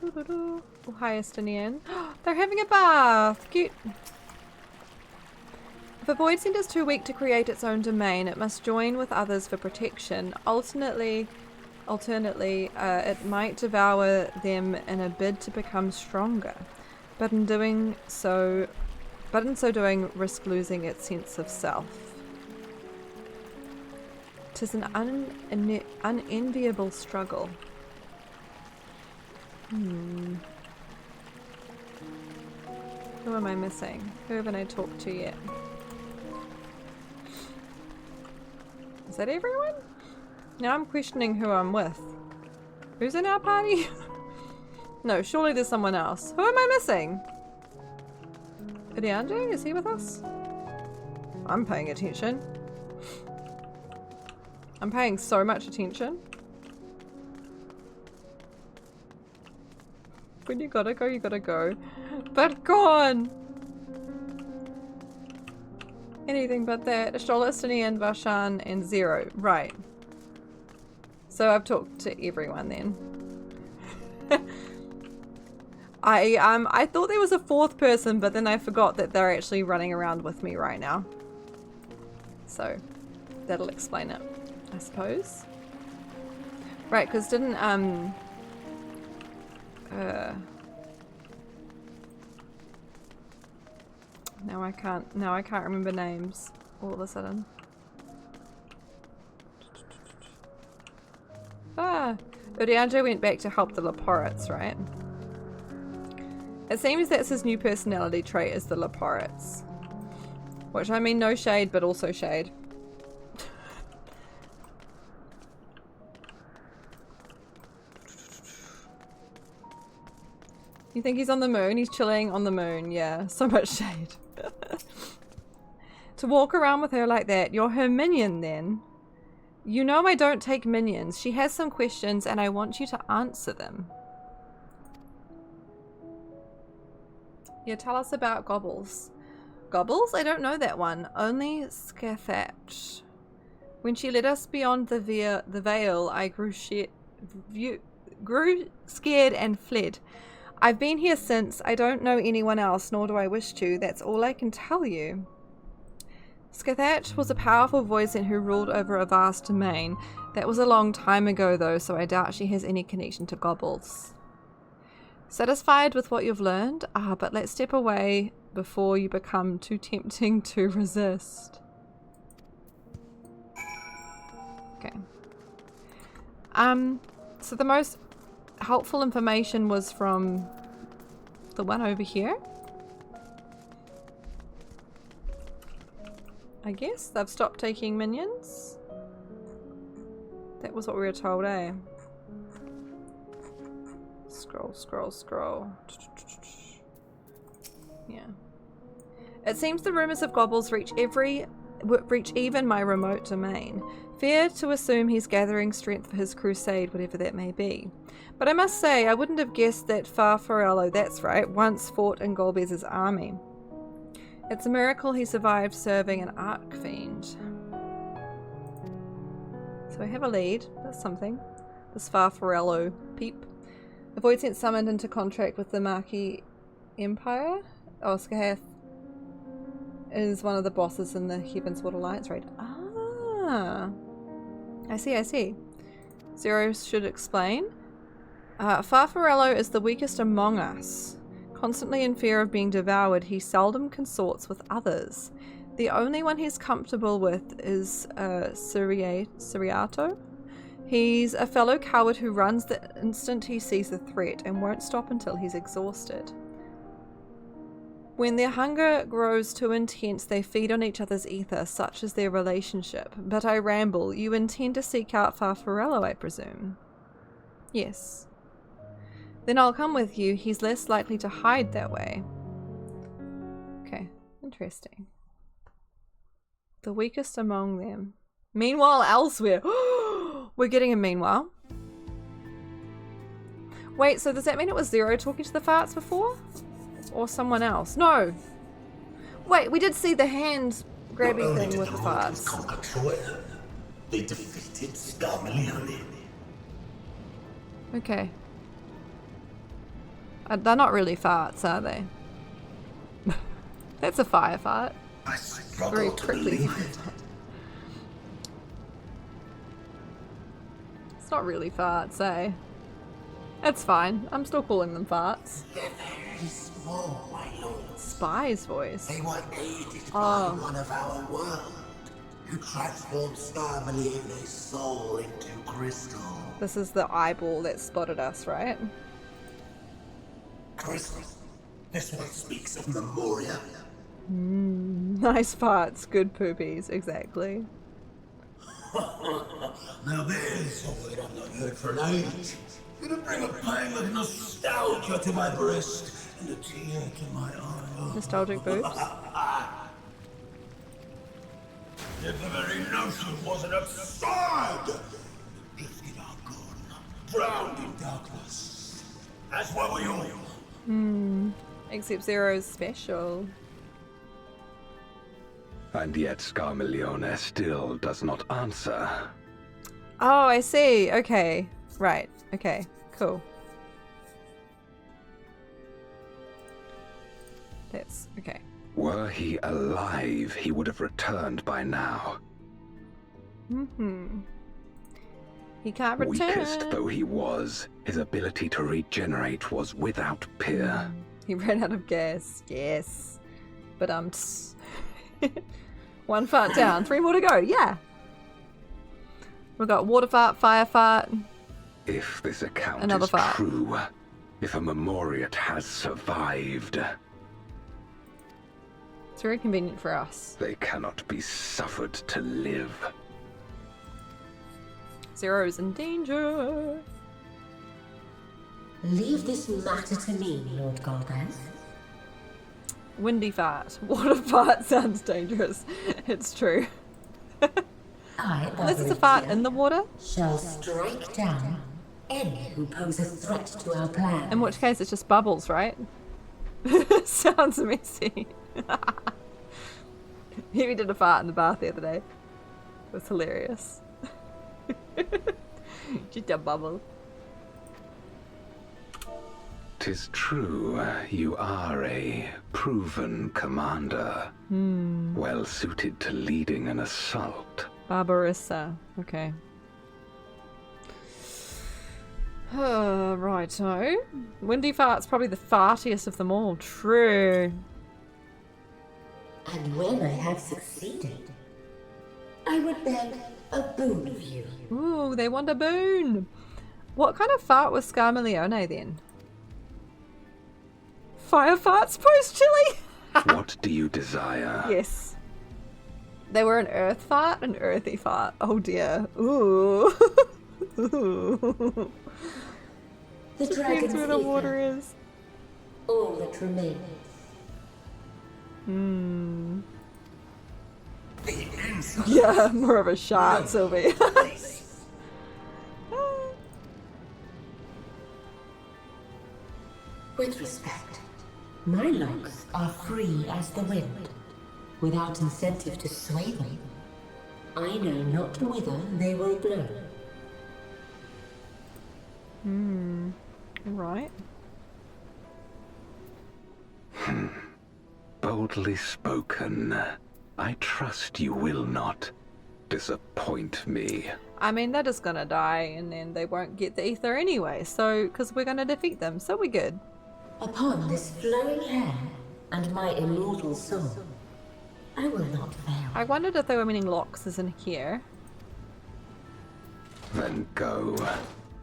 Oh, hi, Estinian. They're having a bath. Cute. If a Voidsent is too weak to create its own domain, it must join with others for protection. Alternately, it might devour them in a bid to become stronger, but in so doing, risk losing its sense of self. 'Tis an unenviable struggle. Who am I missing? Who haven't I talked to yet? Is that everyone? Now I'm questioning who I'm with. Who's in our party? No, surely there's someone else. Who am I missing? Idianje? Is he with us? I'm paying attention. I'm paying so much attention. When you gotta go, you gotta go. But gone! Anything but that. Sholistany and Varshan and Zero. Right. So I've talked to everyone then. I thought there was a fourth person, but then I forgot that they're actually running around with me right now. So that'll explain it, I suppose. Right, because didn't now I can't remember names all of a sudden. Urianger went back to help the Leporits, right? It seems that's his new personality trait, is the Leporits. Which, I mean, no shade, but also shade. You think he's on the moon? He's chilling on the moon, yeah. So much shade. To walk around with her like that, you're her minion then. You know I don't take minions. She has some questions and I want you to answer them. Yeah, tell us about Gobbles. Gobbles? I don't know that one. Only Scathatch. When she led us beyond the veil, I grew scared and fled. I've been here since. I don't know anyone else, nor do I wish to. That's all I can tell you. Scathatch was a powerful Voidsent who ruled over a vast domain. That was a long time ago though, so I doubt she has any connection to Gobbles. Satisfied with what you've learned? But let's step away before you become too tempting to resist. Okay. So the most helpful information was from the one over here. I guess they've stopped taking minions. That was what we were told, eh? Scroll, scroll, scroll. Yeah. It seems the rumors of Gobbles reach even my remote domain. Fair to assume he's gathering strength for his crusade, whatever that may be. But I must say, I wouldn't have guessed that Farfarello, that's right, once fought in Golbears' army. It's a miracle he survived serving an archfiend. So I have a lead. That's something. This Farfarello peep. The Voidsent summoned into contract with the Marquis Empire. Oh, Skahath is one of the bosses in the Heavensward Alliance raid. Ah. I see, I see. Zero should explain. Farfarello is the weakest among us. Constantly in fear of being devoured, he seldom consorts with others. The only one he's comfortable with is Siriato. He's a fellow coward who runs the instant he sees a threat and won't stop until he's exhausted. When their hunger grows too intense, they feed on each other's ether, such is their relationship. But I ramble. You intend to seek out Farfarello, I presume? Yes. Then I'll come with you. He's less likely to hide that way. Okay, interesting. The weakest among them. Meanwhile, elsewhere. We're getting a meanwhile. Wait, so does that mean it was Zero talking to the farts before? Or someone else? No. Wait, we did see the hand grabby thing with the farts. They defeated Scarmalione. Okay. They're not really farts, are they? That's a fire fart. I struggle Very to prickly. believe it. It's not really farts, eh? It's fine. I'm still calling them farts. They're very small, my lord. Spy's voice. They were aided Oh. by one of our world, who transformed Scarmalione's soul into crystal. This is the eyeball that spotted us, right? Crystal. This one speaks of Memoria. Nice farts, good poopies, exactly. Now there's a word I've not heard for an age. It'll bring a pang of nostalgia to my breast and a tear to my eye. Nostalgic boobs. If the very notion wasn't absurd! Drifted are gone, drowned in darkness. As were we all. Except Zero's special. And yet Scarmalione still does not answer. Oh, I see. Okay. Right. Okay. Cool. That's okay. Were he alive, he would have returned by now. He can't return. Weakest though he was, his ability to regenerate was without peer. He ran out of gas. Yes. But one fart down, 3 more to go. Yeah. We've got water fart, fire fart. If this account Another is fart. true, if a Memoriat has survived, It's very convenient for us. they cannot be suffered to live. Zero's in danger. Leave this matter to me, Lord Golgaz. Windy fart. Water fart sounds dangerous. It's true. I, Unless it's a fart in the water, shall strike down any who pose a threat to our plan. in which case it's just bubbles, right? Sounds messy. He did a fart in the bath the other day. It was hilarious. Just a bubble. 'Tis true, you are a proven commander, well suited to leading an assault. Barbarissa. Okay. Righto. Windy fart's probably the fartiest of them all. True. And when I have succeeded, I would beg a boon of you. Ooh, they want a boon. What kind of fart was Scarmalione then? Fire farts post chili? What do you desire? Yes. They were an earth fart, an earthy fart. Oh dear. Ooh. Ooh. The Depends dragon's where the water ether, is. all that remains. The answer. Yeah, more of a shark, Sylvie. With respect, my locks are free as the wind, without incentive to sway them. I know not whither they will blow. Right. Boldly spoken. I trust you will not disappoint me. I mean, they're just gonna die and then they won't get the ether anyway, so, because we're gonna defeat them, so we're good. Upon this flowing hair and my immortal soul, I will not fail. I wondered if they were meaning locks as in here. Then go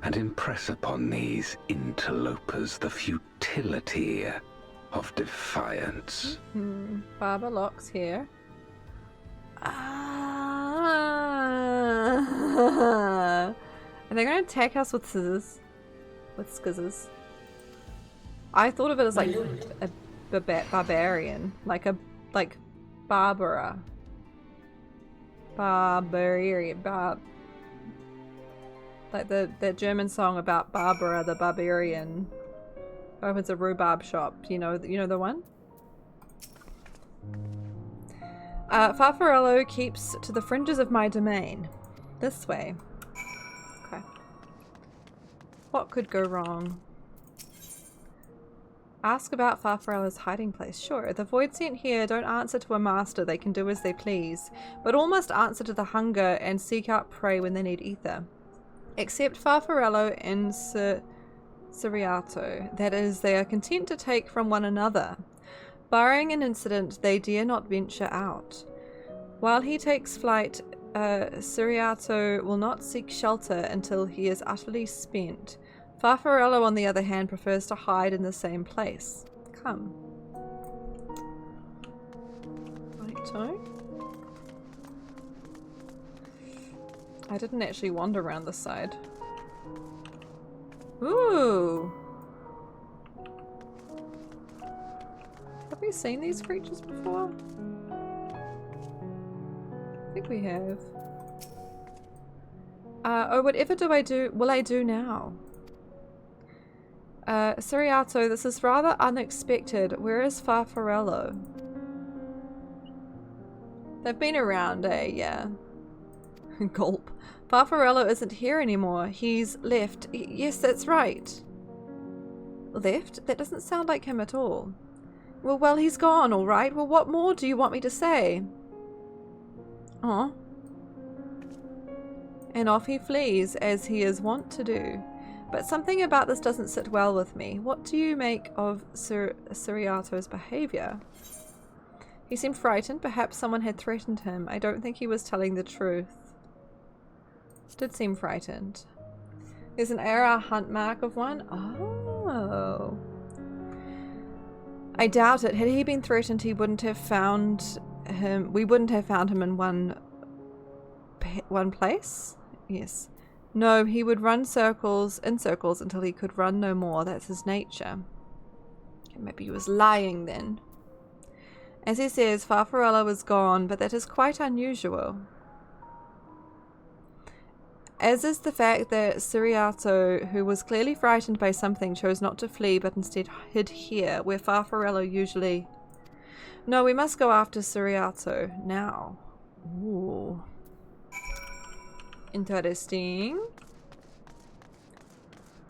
and impress upon these interlopers the futility of defiance. Barber locks here. Ah. Are they gonna attack us with scissors? With skizzers? I thought of it as My like lord. a barbarian, like Barbara. Barbarian, like the German song about Barbara the barbarian. Opens a rhubarb shop. You know the one. Farfarello keeps to the fringes of my domain. This way. Okay. What could go wrong? Ask about Farfarello's hiding place. Sure, the void sent here don't answer to a master. They can do as they please, but all must answer to the hunger and seek out prey when they need ether. Except Farfarello and Ciriato. That is, they are content to take from one another. Barring an incident, they dare not venture out. While he takes flight, Ciriato will not seek shelter until he is utterly spent. Farfarello, on the other hand, prefers to hide in the same place. Come. Righto. I didn't actually wander around this side. Ooh! Have we seen these creatures before? I think we have. Oh, whatever will I do now? Ciriato, this is rather unexpected. Where is Farfarello? They've been around, eh? Yeah. Gulp. Farfarello isn't here anymore. He's left. Yes, that's right. Left? That doesn't sound like him at all. Well, he's gone, all right. Well, what more do you want me to say? Oh. And off he flees, as he is wont to do. But something about this doesn't sit well with me. What do you make of Ciriato's behavior? He seemed frightened. Perhaps someone had threatened him. I don't think he was telling the truth. Did seem frightened. There's an AR hunt mark of one. Oh. I doubt it. Had he been threatened, he wouldn't have found him. We wouldn't have found him in one place. Yes. No, he would run in circles until he could run no more. That's his nature. Maybe he was lying then. As he says, Farfarello was gone, but that is quite unusual. As is the fact that Ciriato, who was clearly frightened by something, chose not to flee but instead hid here, where Farfarello usually... No, we must go after Ciriato now. Ooh. Interesting.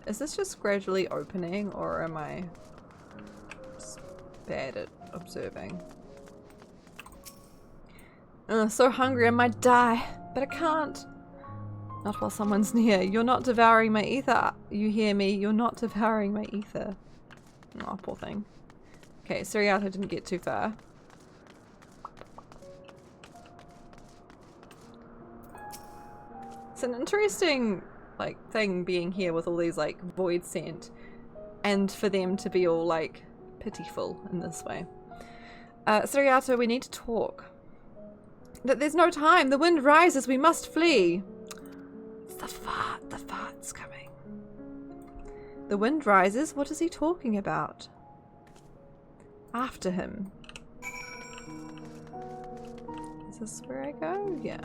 Is this just gradually opening, or am I just bad at observing? So hungry I might die, but I can't. Not while someone's near. You're not devouring my ether. You hear me? You're not devouring my ether. Oh, poor thing. Okay, Ciriato didn't get too far. It's an interesting, like, thing being here with all these, like, void sent, and for them to be all, like, pitiful in this way. Ciriato, we need to talk. There's no time. The wind rises. We must flee. It's the fart. The fart's coming. The wind rises? What is he talking about? After him. Is this where I go? Yeah.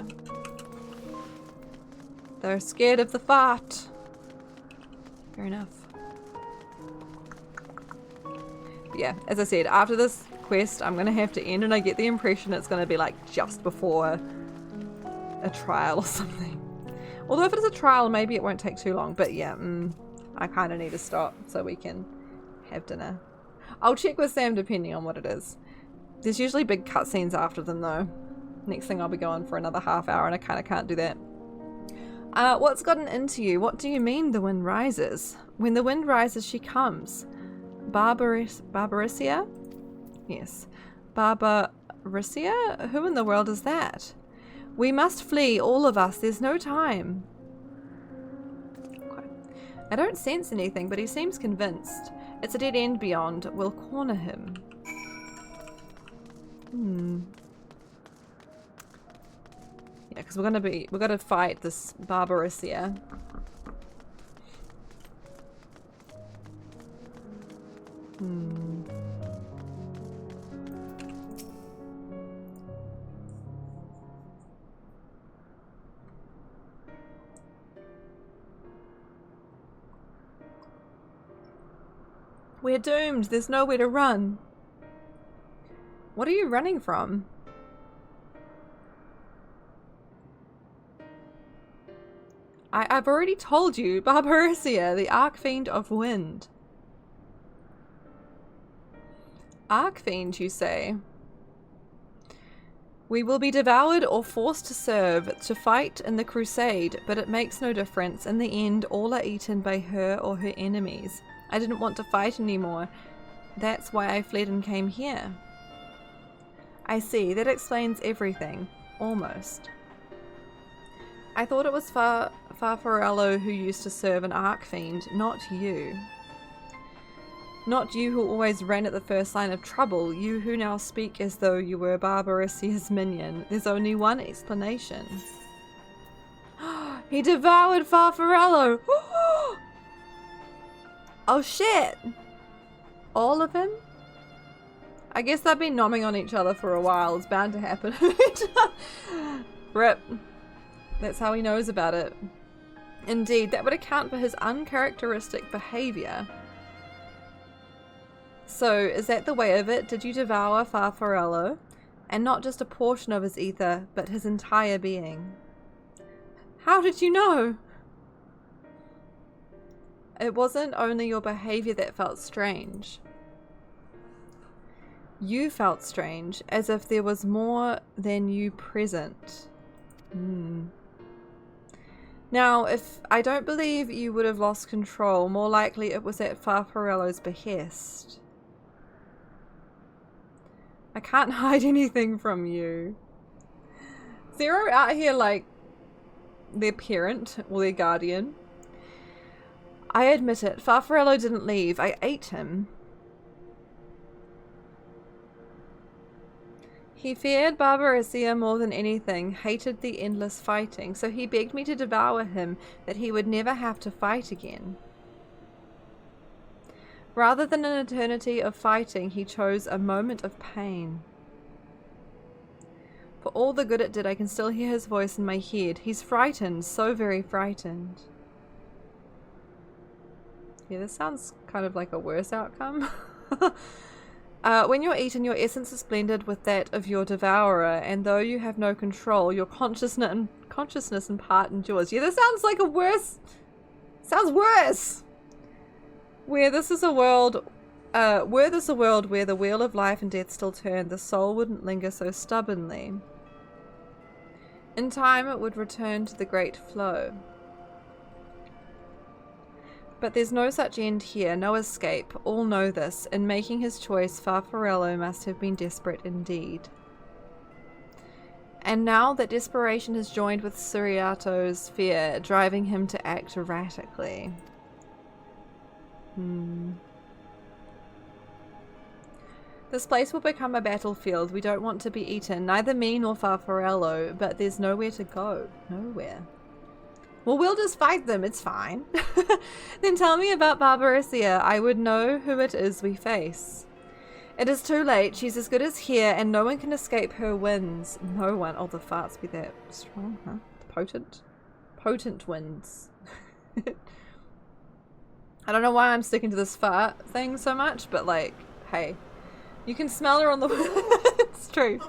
They're scared of the fart. Fair enough. But yeah, as I said, after this quest, I'm going to have to end, and I get the impression it's going to be like just before a trial or something. Although if it is a trial, maybe it won't take too long. But yeah, I kind of need to stop so we can have dinner. I'll check with Sam depending on what it is. There's usually big cutscenes after them though. Next thing I'll be going for another half hour, and I kind of can't do that. What's gotten into you? What do you mean the wind rises? When the wind rises, she comes. Barbarisia? Yes. Barbarisia? Who in the world is that? We must flee, all of us. There's no time. Okay. I don't sense anything, but he seems convinced. It's a dead end beyond. We'll corner him. Yeah, because we're gonna fight this Barbarisia. We're doomed. There's nowhere to run. What are you running from? I've already told you, Barbarissia, the Archfiend of Wind. Archfiend, you say? We will be devoured or forced to serve, to fight in the crusade, but it makes no difference. In the end, all are eaten by her or her enemies. I didn't want to fight anymore. That's why I fled and came here. I see, that explains everything. Almost. I thought it was Farfarello who used to serve an Archfiend, not you. Not you who always ran at the first line of trouble, you who now speak as though you were Barbarissia's minion. There's only one explanation. He devoured Farfarello! Oh shit! All of him? I guess they've been nomming on each other for a while. It's bound to happen. Rip. That's how he knows about it. Indeed, that would account for his uncharacteristic behavior. So, is that the way of it? Did you devour Farfarello? And not just a portion of his ether, but his entire being? How did you know? It wasn't only your behavior that felt strange. You felt strange, as if there was more than you present. Now, if I don't believe you would have lost control, more likely it was at Farfarello's behest. I can't hide anything from you. Zero out here like their parent or their guardian. I admit it, Farfarello didn't leave. I ate him. He feared Barbarissia more than anything, hated the endless fighting, so he begged me to devour him, that he would never have to fight again. Rather than an eternity of fighting, he chose a moment of pain. For all the good it did, I can still hear his voice in my head. He's frightened, so very frightened. Yeah, this sounds kind of like a worse outcome. When you're eaten, your essence is blended with that of your devourer, and though you have no control, your consciousness in part endures. Yeah, this sounds like a worse... Sounds worse! Were this a world where the wheel of life and death still turned, the soul wouldn't linger so stubbornly. In time, it would return to the great flow. But there's no such end here, no escape. All know this. In making his choice, Farfarello must have been desperate indeed. And now that desperation has joined with Suriato's fear, driving him to act erratically. This place will become a battlefield. We don't want to be eaten, neither me nor Farfarello, but there's nowhere to go. Nowhere. Well, we'll just fight them, it's fine. Then tell me about Barbarissia. I would know who it is we face. It is too late. She's as good as here, and no one can escape her winds. No one. Oh, the farts be that strong, huh? Potent? Potent winds. I don't know why I'm sticking to this fart thing so much, but like, hey. You can smell her on the It's true.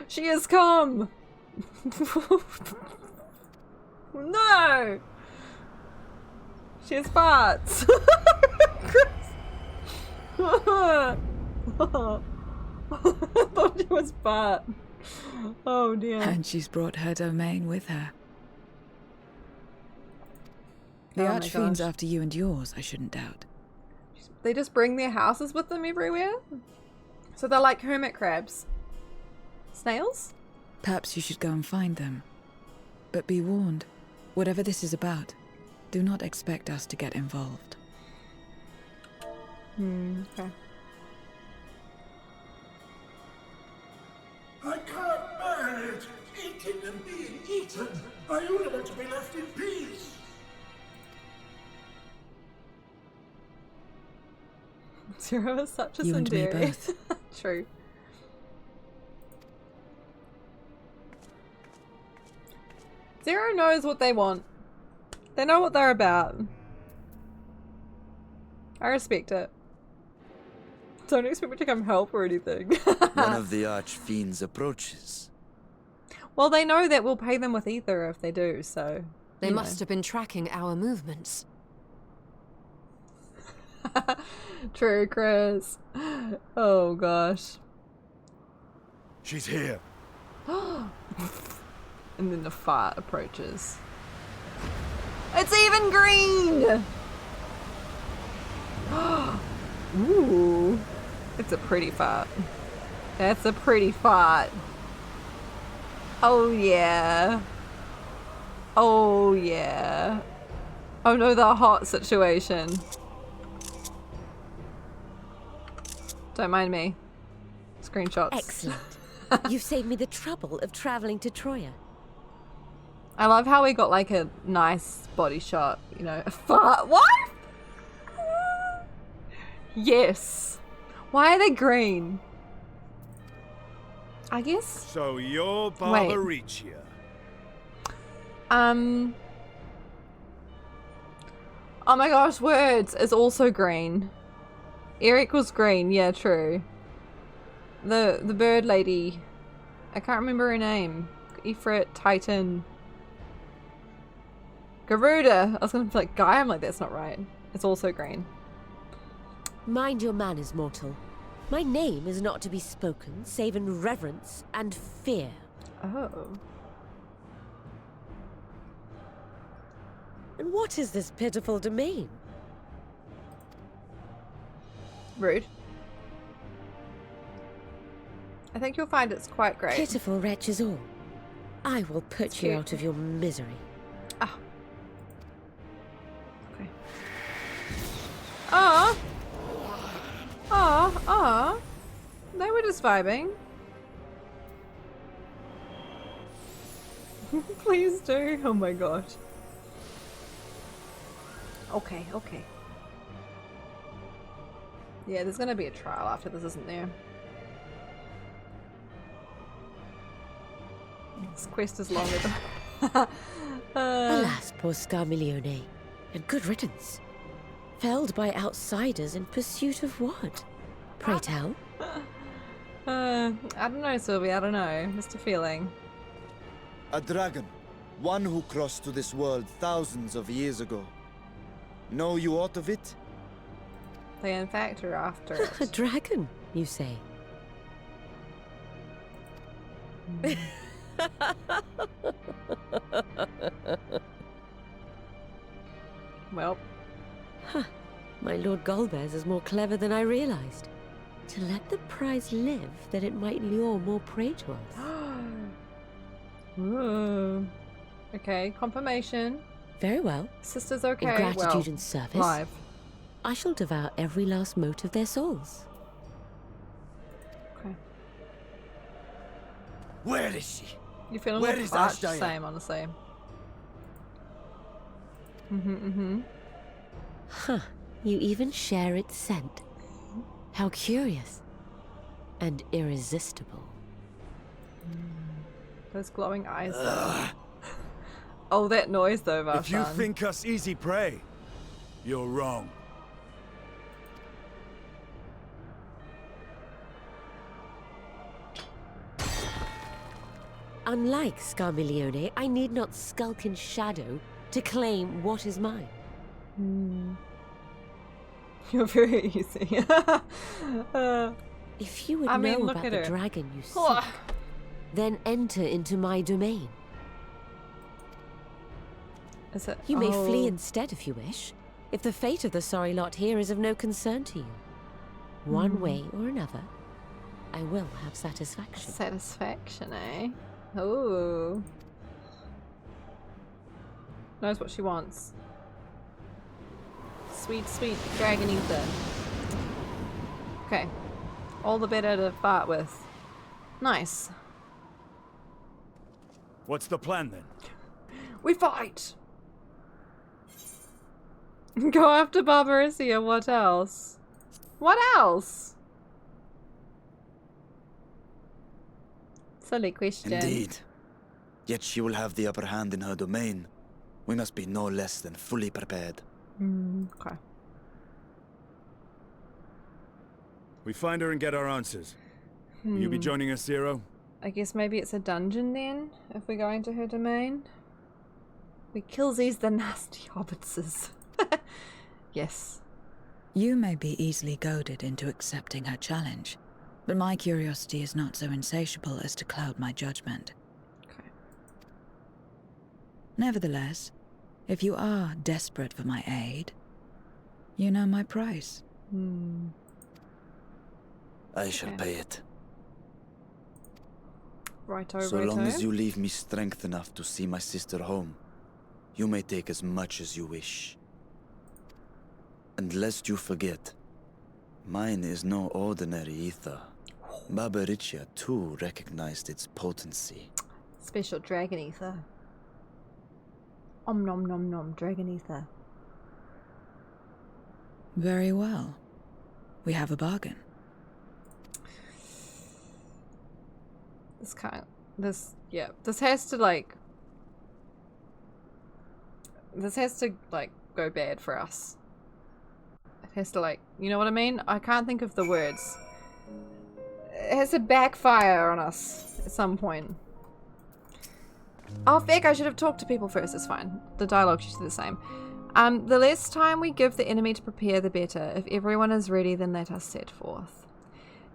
She has come! No! She has farts! I thought she was fart. Oh dear. And she's brought her domain with her. The Oh my Archfiend's gosh. after you and yours, I shouldn't doubt. They just bring their houses with them everywhere? So they're like hermit crabs. Snails? Perhaps you should go and find them. But be warned, whatever this is about, do not expect us to get involved. Okay. I can't bear it! Eating and being eaten! I only want to be left in peace! Zero is such a You and me tsundere. both. True. Zero knows what they want. They know what they're about. I respect it. Don't expect me to come help or anything. One of the archfiends approaches. Well, they know that we'll pay them with ether if they do, so... They you must have been tracking our movements. know. True, Chris. Oh, gosh. She's here. And then the fart approaches. It's even green! Ooh. It's a pretty fart. That's a pretty fart. Oh yeah. Oh yeah. Oh no, the hot situation. Don't mind me. Screenshots. Excellent. You've saved me the trouble of traveling to Troya. I love how we got like a nice body shot, you know. A fart. What? Yes. Why are they green? I guess. So you're Wait. Barbaricia. Oh my gosh, words is also green. Eric was green, yeah, true. The bird lady. I can't remember her name. Ifrit, Titan. Garuda. I was gonna be like Guy, I'm like, that's not right. It's also green. Mind your manners, mortal. My name is not to be spoken, save in reverence and fear. Oh. And what is this pitiful domain? Rude. I think you'll find it's quite great. Pitiful wretches all. I will put It's you cute. out of your misery. Ah. Okay. Ah. Ah. Ah. They were just vibing. Please do. Oh my gosh. Okay, okay. Yeah, there's gonna be a trial after this, isn't there? This quest is longer than... Alas, poor Scarmiglione, and good riddance. Felled by outsiders in pursuit of what? Pray tell. I don't know, Sylvie, I don't know. Just a feeling. A dragon. One who crossed to this world thousands of years ago. Know you aught of it? They in fact are after A it. dragon, you say? Well, My Lord Golbez is more clever than I realized. To let the prize live, that it might lure more prey to us. ooh. Okay, confirmation. Very well. Sister's okay. In gratitude well, and service, live. I shall devour every last mote of their souls. Okay. Where is she? You feel a Where little is parched, Ashdaya? same, honestly. Mm-hmm. Huh. You even share its scent. How curious. And irresistible. Those glowing eyes. though. Oh, that noise though, Varshan. If you think us easy prey, you're wrong. Unlike Scarmiglione, I need not skulk in shadow to claim what is mine. You're very easy. If you would I mean, know look about at the her. dragon you seek, Ugh. then enter into my domain. Is it? You may flee oh. instead if you wish, if the fate of the sorry lot here is of no concern to you. One way or another, I will have satisfaction. Satisfaction, eh? Ooh. Knows what she wants. Sweet, sweet dragon ether. Okay. All the better to fart with. Nice. What's the plan then? We fight! Go after Barbaricia, what else? What else? Silly question. Indeed. Yet she will have the upper hand in her domain. We must be no less than fully prepared. Okay. We find her and get our answers. Will you be joining us, Zero? I guess maybe it's a dungeon then, if we go into her domain. We kill these the nasty hobbitses. Yes. You may be easily goaded into accepting her challenge, but my curiosity is not so insatiable as to cloud my judgment. Okay. Nevertheless, if you are desperate for my aid, you know my price. I shall pay it. Righto, So righto. long as you leave me strength enough to see my sister home, you may take as much as you wish. And lest you forget, mine is no ordinary ether. Barbaricia too recognized its potency. Special dragon ether. Om nom nom nom, dragon ether. Very well. We have a bargain. This can't. This has to like. This has to like go bad for us. It has to like, you know what I mean? I can't think of the words. It has to backfire on us at some point. Oh, feck, I should have talked to people first. It's fine. The dialogue's usually the same. The less time we give the enemy to prepare, the better. If everyone is ready, then let us set forth.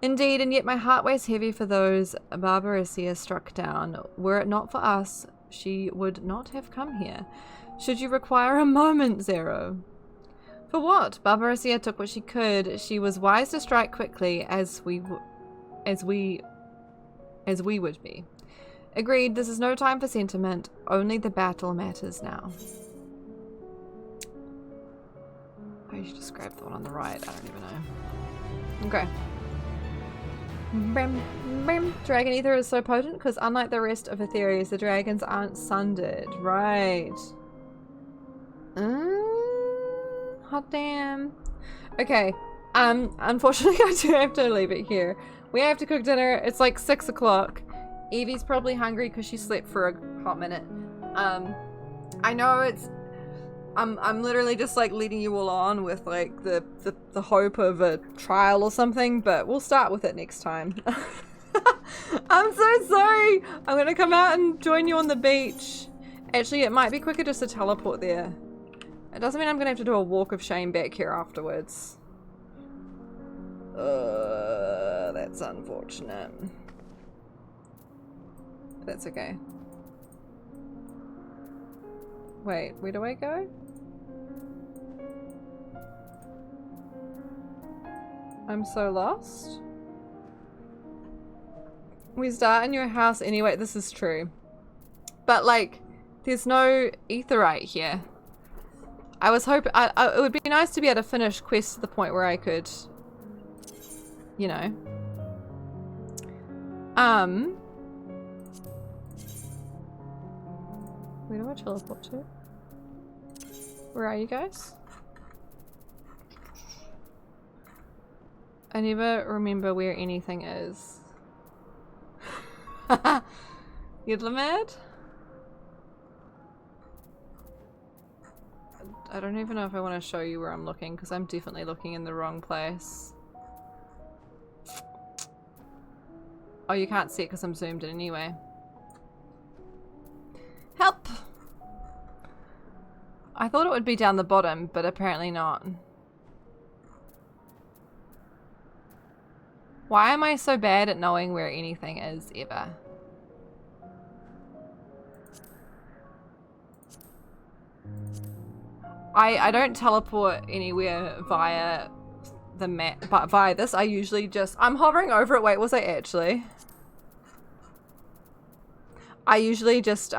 Indeed, and yet my heart weighs heavy for those Barbaricia struck down. Were it not for us, she would not have come here. Should you require a moment, Zero? For what? Barbaricia took what she could. She was wise to strike quickly, as we would be. Agreed. This is no time for sentiment. Only the battle matters now. I should just grab the one on the right. I don't even know. Okay. Bam, bam. Dragon ether is so potent because unlike the rest of Aetherius, the dragons aren't sundered. Right. Hot damn. Okay. Unfortunately I do have to leave it here. We have to cook dinner. It's like 6 o'clock. Evie's probably hungry because she slept for a hot minute. I know it's I'm literally just like leading you all on with like the hope of a trial or something, but we'll start with it next time. I'm so sorry. I'm gonna come out and join you on the beach. Actually, it might be quicker just to teleport there. It doesn't mean I'm gonna have to do a walk of shame back here afterwards. That's unfortunate. That's okay. Wait, where do I go? I'm so lost. We start in your house anyway. This is true. But like, there's no aetherite here. I was hoping, it would be nice to be able to finish quests to the point where I could, you know. Where do I teleport to? Where are you guys? I never remember where anything is. Yidlamad? I don't even know if I want to show you where I'm looking because I'm definitely looking in the wrong place. Oh, you can't see it because I'm zoomed in anyway. Help! I thought it would be down the bottom, but apparently not. Why am I so bad at knowing where anything is, ever? I don't teleport anywhere via the map, but via this I usually just... I'm hovering over it. Wait, was I actually? I usually just,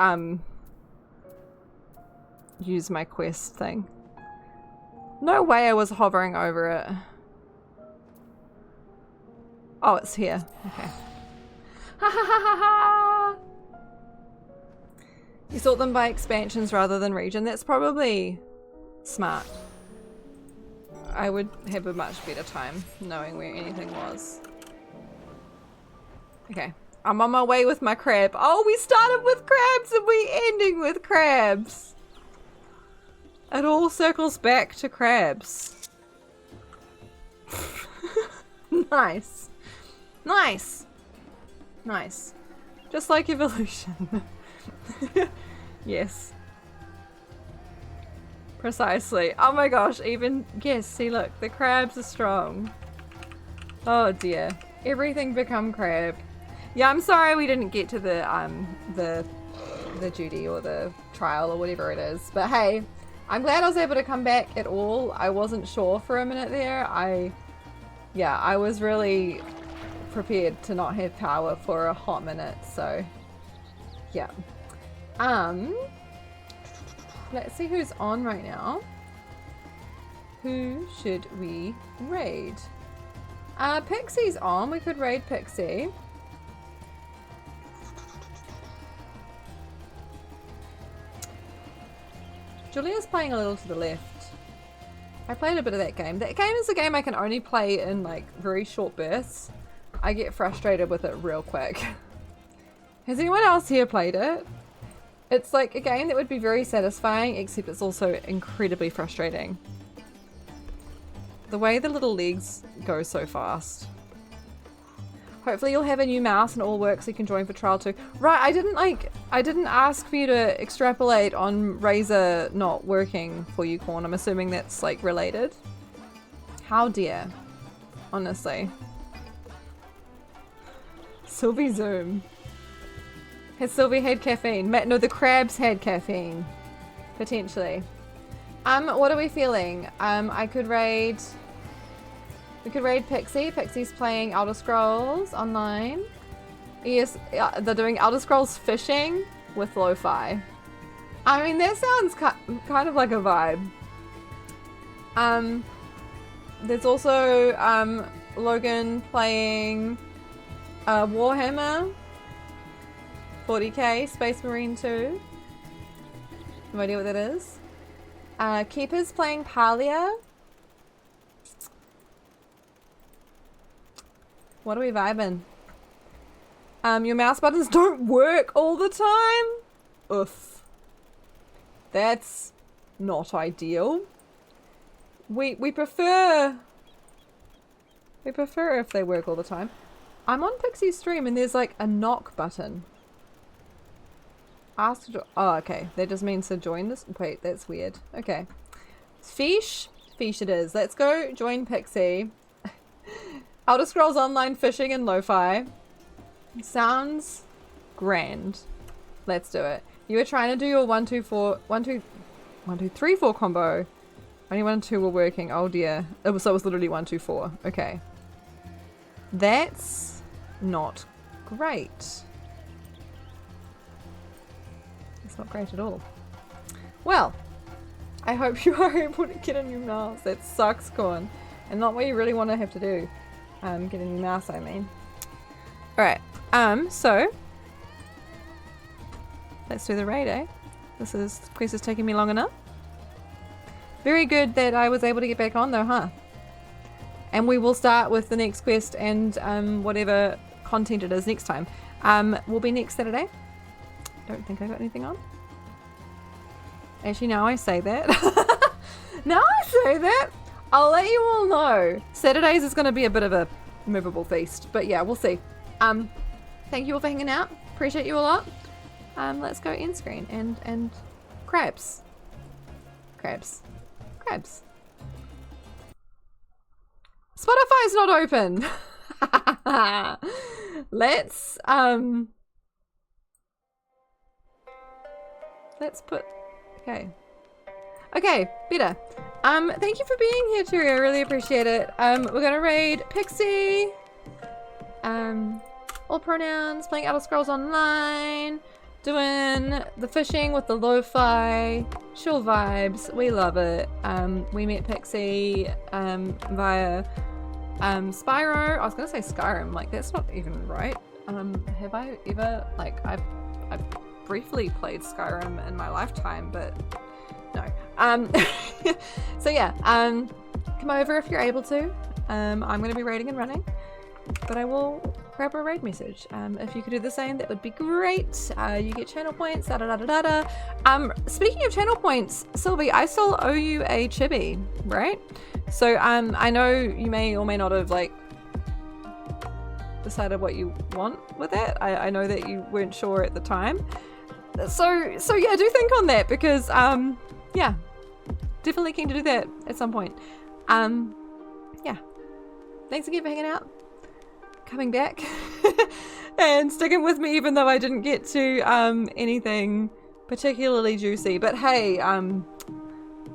use my quest thing. No way I was hovering over it. Oh, it's here. Okay. Ha ha ha ha ha! You sort them by expansions rather than region. That's probably smart. I would have a much better time knowing where anything was. Okay, I'm on my way with my crab. Oh, we started with crabs and we ending with crabs. It all circles back to crabs. Nice. Nice. Nice. Just like evolution. Yes. Precisely. Oh my gosh, even, yes, see look, the crabs are strong. Oh dear. Everything become crab. Yeah, I'm sorry we didn't get to the duty or the trial or whatever it is. But hey, I'm glad I was able to come back at all. I wasn't sure for a minute there. I was really prepared to not have power for a hot minute, so yeah. Let's see who's on right now. Who should we raid? Pixie's on. We could raid Pixie. Julia's playing a little to the left. I played a bit of that game. That game is a game I can only play in like very short bursts. I get frustrated with it real quick. Has anyone else here played it? It's like a game that would be very satisfying, except it's also incredibly frustrating. The way the little legs go so fast. Hopefully you'll have a new mouse and it all works so you can join for trial too. Right, I didn't ask for you to extrapolate on Razer not working for you, Corn. I'm assuming that's like related. How dare. Honestly. Sylvie Zoom. Has Sylvie had caffeine? No, the crabs had caffeine. Potentially. What are we feeling? We could raid Pixie. Pixie's playing Elder Scrolls Online. Yes, they're doing Elder Scrolls fishing with lo-fi. I mean, that sounds kind of like a vibe. There's also Logan playing Warhammer 40k Space Marine 2. No idea what that is. Keeper's playing Palia. What are we vibing? Your mouse buttons don't work all the time? Oof. That's not ideal. We prefer if they work all the time. I'm on Pixie's stream and there's like a knock button. Ask to oh, okay. That just means to join this. Wait, that's weird. Okay. Fish? Fish it is. Let's go join Pixie. Elder Scrolls Online fishing and lo-fi. Sounds grand. Let's do it. You were trying to do your 1 2 3 4 combo. Only 1 and 2 were working. Oh dear. So it was literally 1 2 4. Okay. That's not great. Not great at all. Well, I hope you are able to get a new mouse. That sucks, Corn. And not what you really want to have to do. Get a new mouse, I mean. Alright, so let's do the raid, eh? This quest is taking me long enough. Very good that I was able to get back on though, huh? And we will start with the next quest and whatever content it is next time. Will be next Saturday. Don't think I got anything on. Actually, now I say that. Now I say that, I'll let you all know. Saturdays is going to be a bit of a movable feast, but yeah, we'll see. Thank you all for hanging out. Appreciate you a lot. Let's go end screen and crabs. Crabs. Crabs. Spotify's not open. Let's put, okay, better. Thank you for being here, Terry. I really appreciate it. We're gonna raid Pixie. All pronouns, playing Elder Scrolls Online, doing the fishing with the lo-fi, chill vibes. We love it. We met Pixie via Spyro. I was gonna say Skyrim, like that's not even right. Have I ever, like, I've briefly played Skyrim in my lifetime, but no. So yeah, come over if you're able to. I'm going to be raiding and running, but I will grab a raid message. If you could do the same, that would be great. You get channel points, da da da da da. Speaking of channel points, Sylvie, I still owe you a chibi, right? So I know you may or may not have like decided what you want with it. I know that you weren't sure at the time. So yeah, do think on that, because yeah, definitely keen to do that at some point. Yeah, thanks again for hanging out, coming back, and sticking with me even though I didn't get to anything particularly juicy. But hey,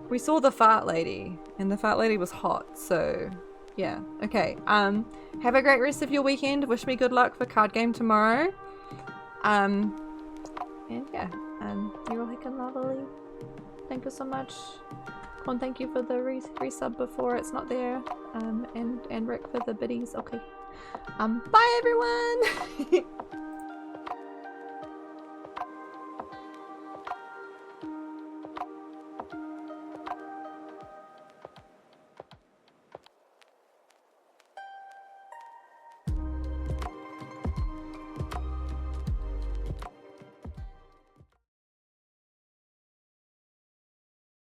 we saw the fart lady, and the fart lady was hot, so yeah. Okay, have a great rest of your weekend. Wish me good luck for card game tomorrow. And yeah, you're all heckin' lovely. Thank you so much. Con, thank you for the resub before it's not there. And Rick for the biddies. Okay. Bye everyone!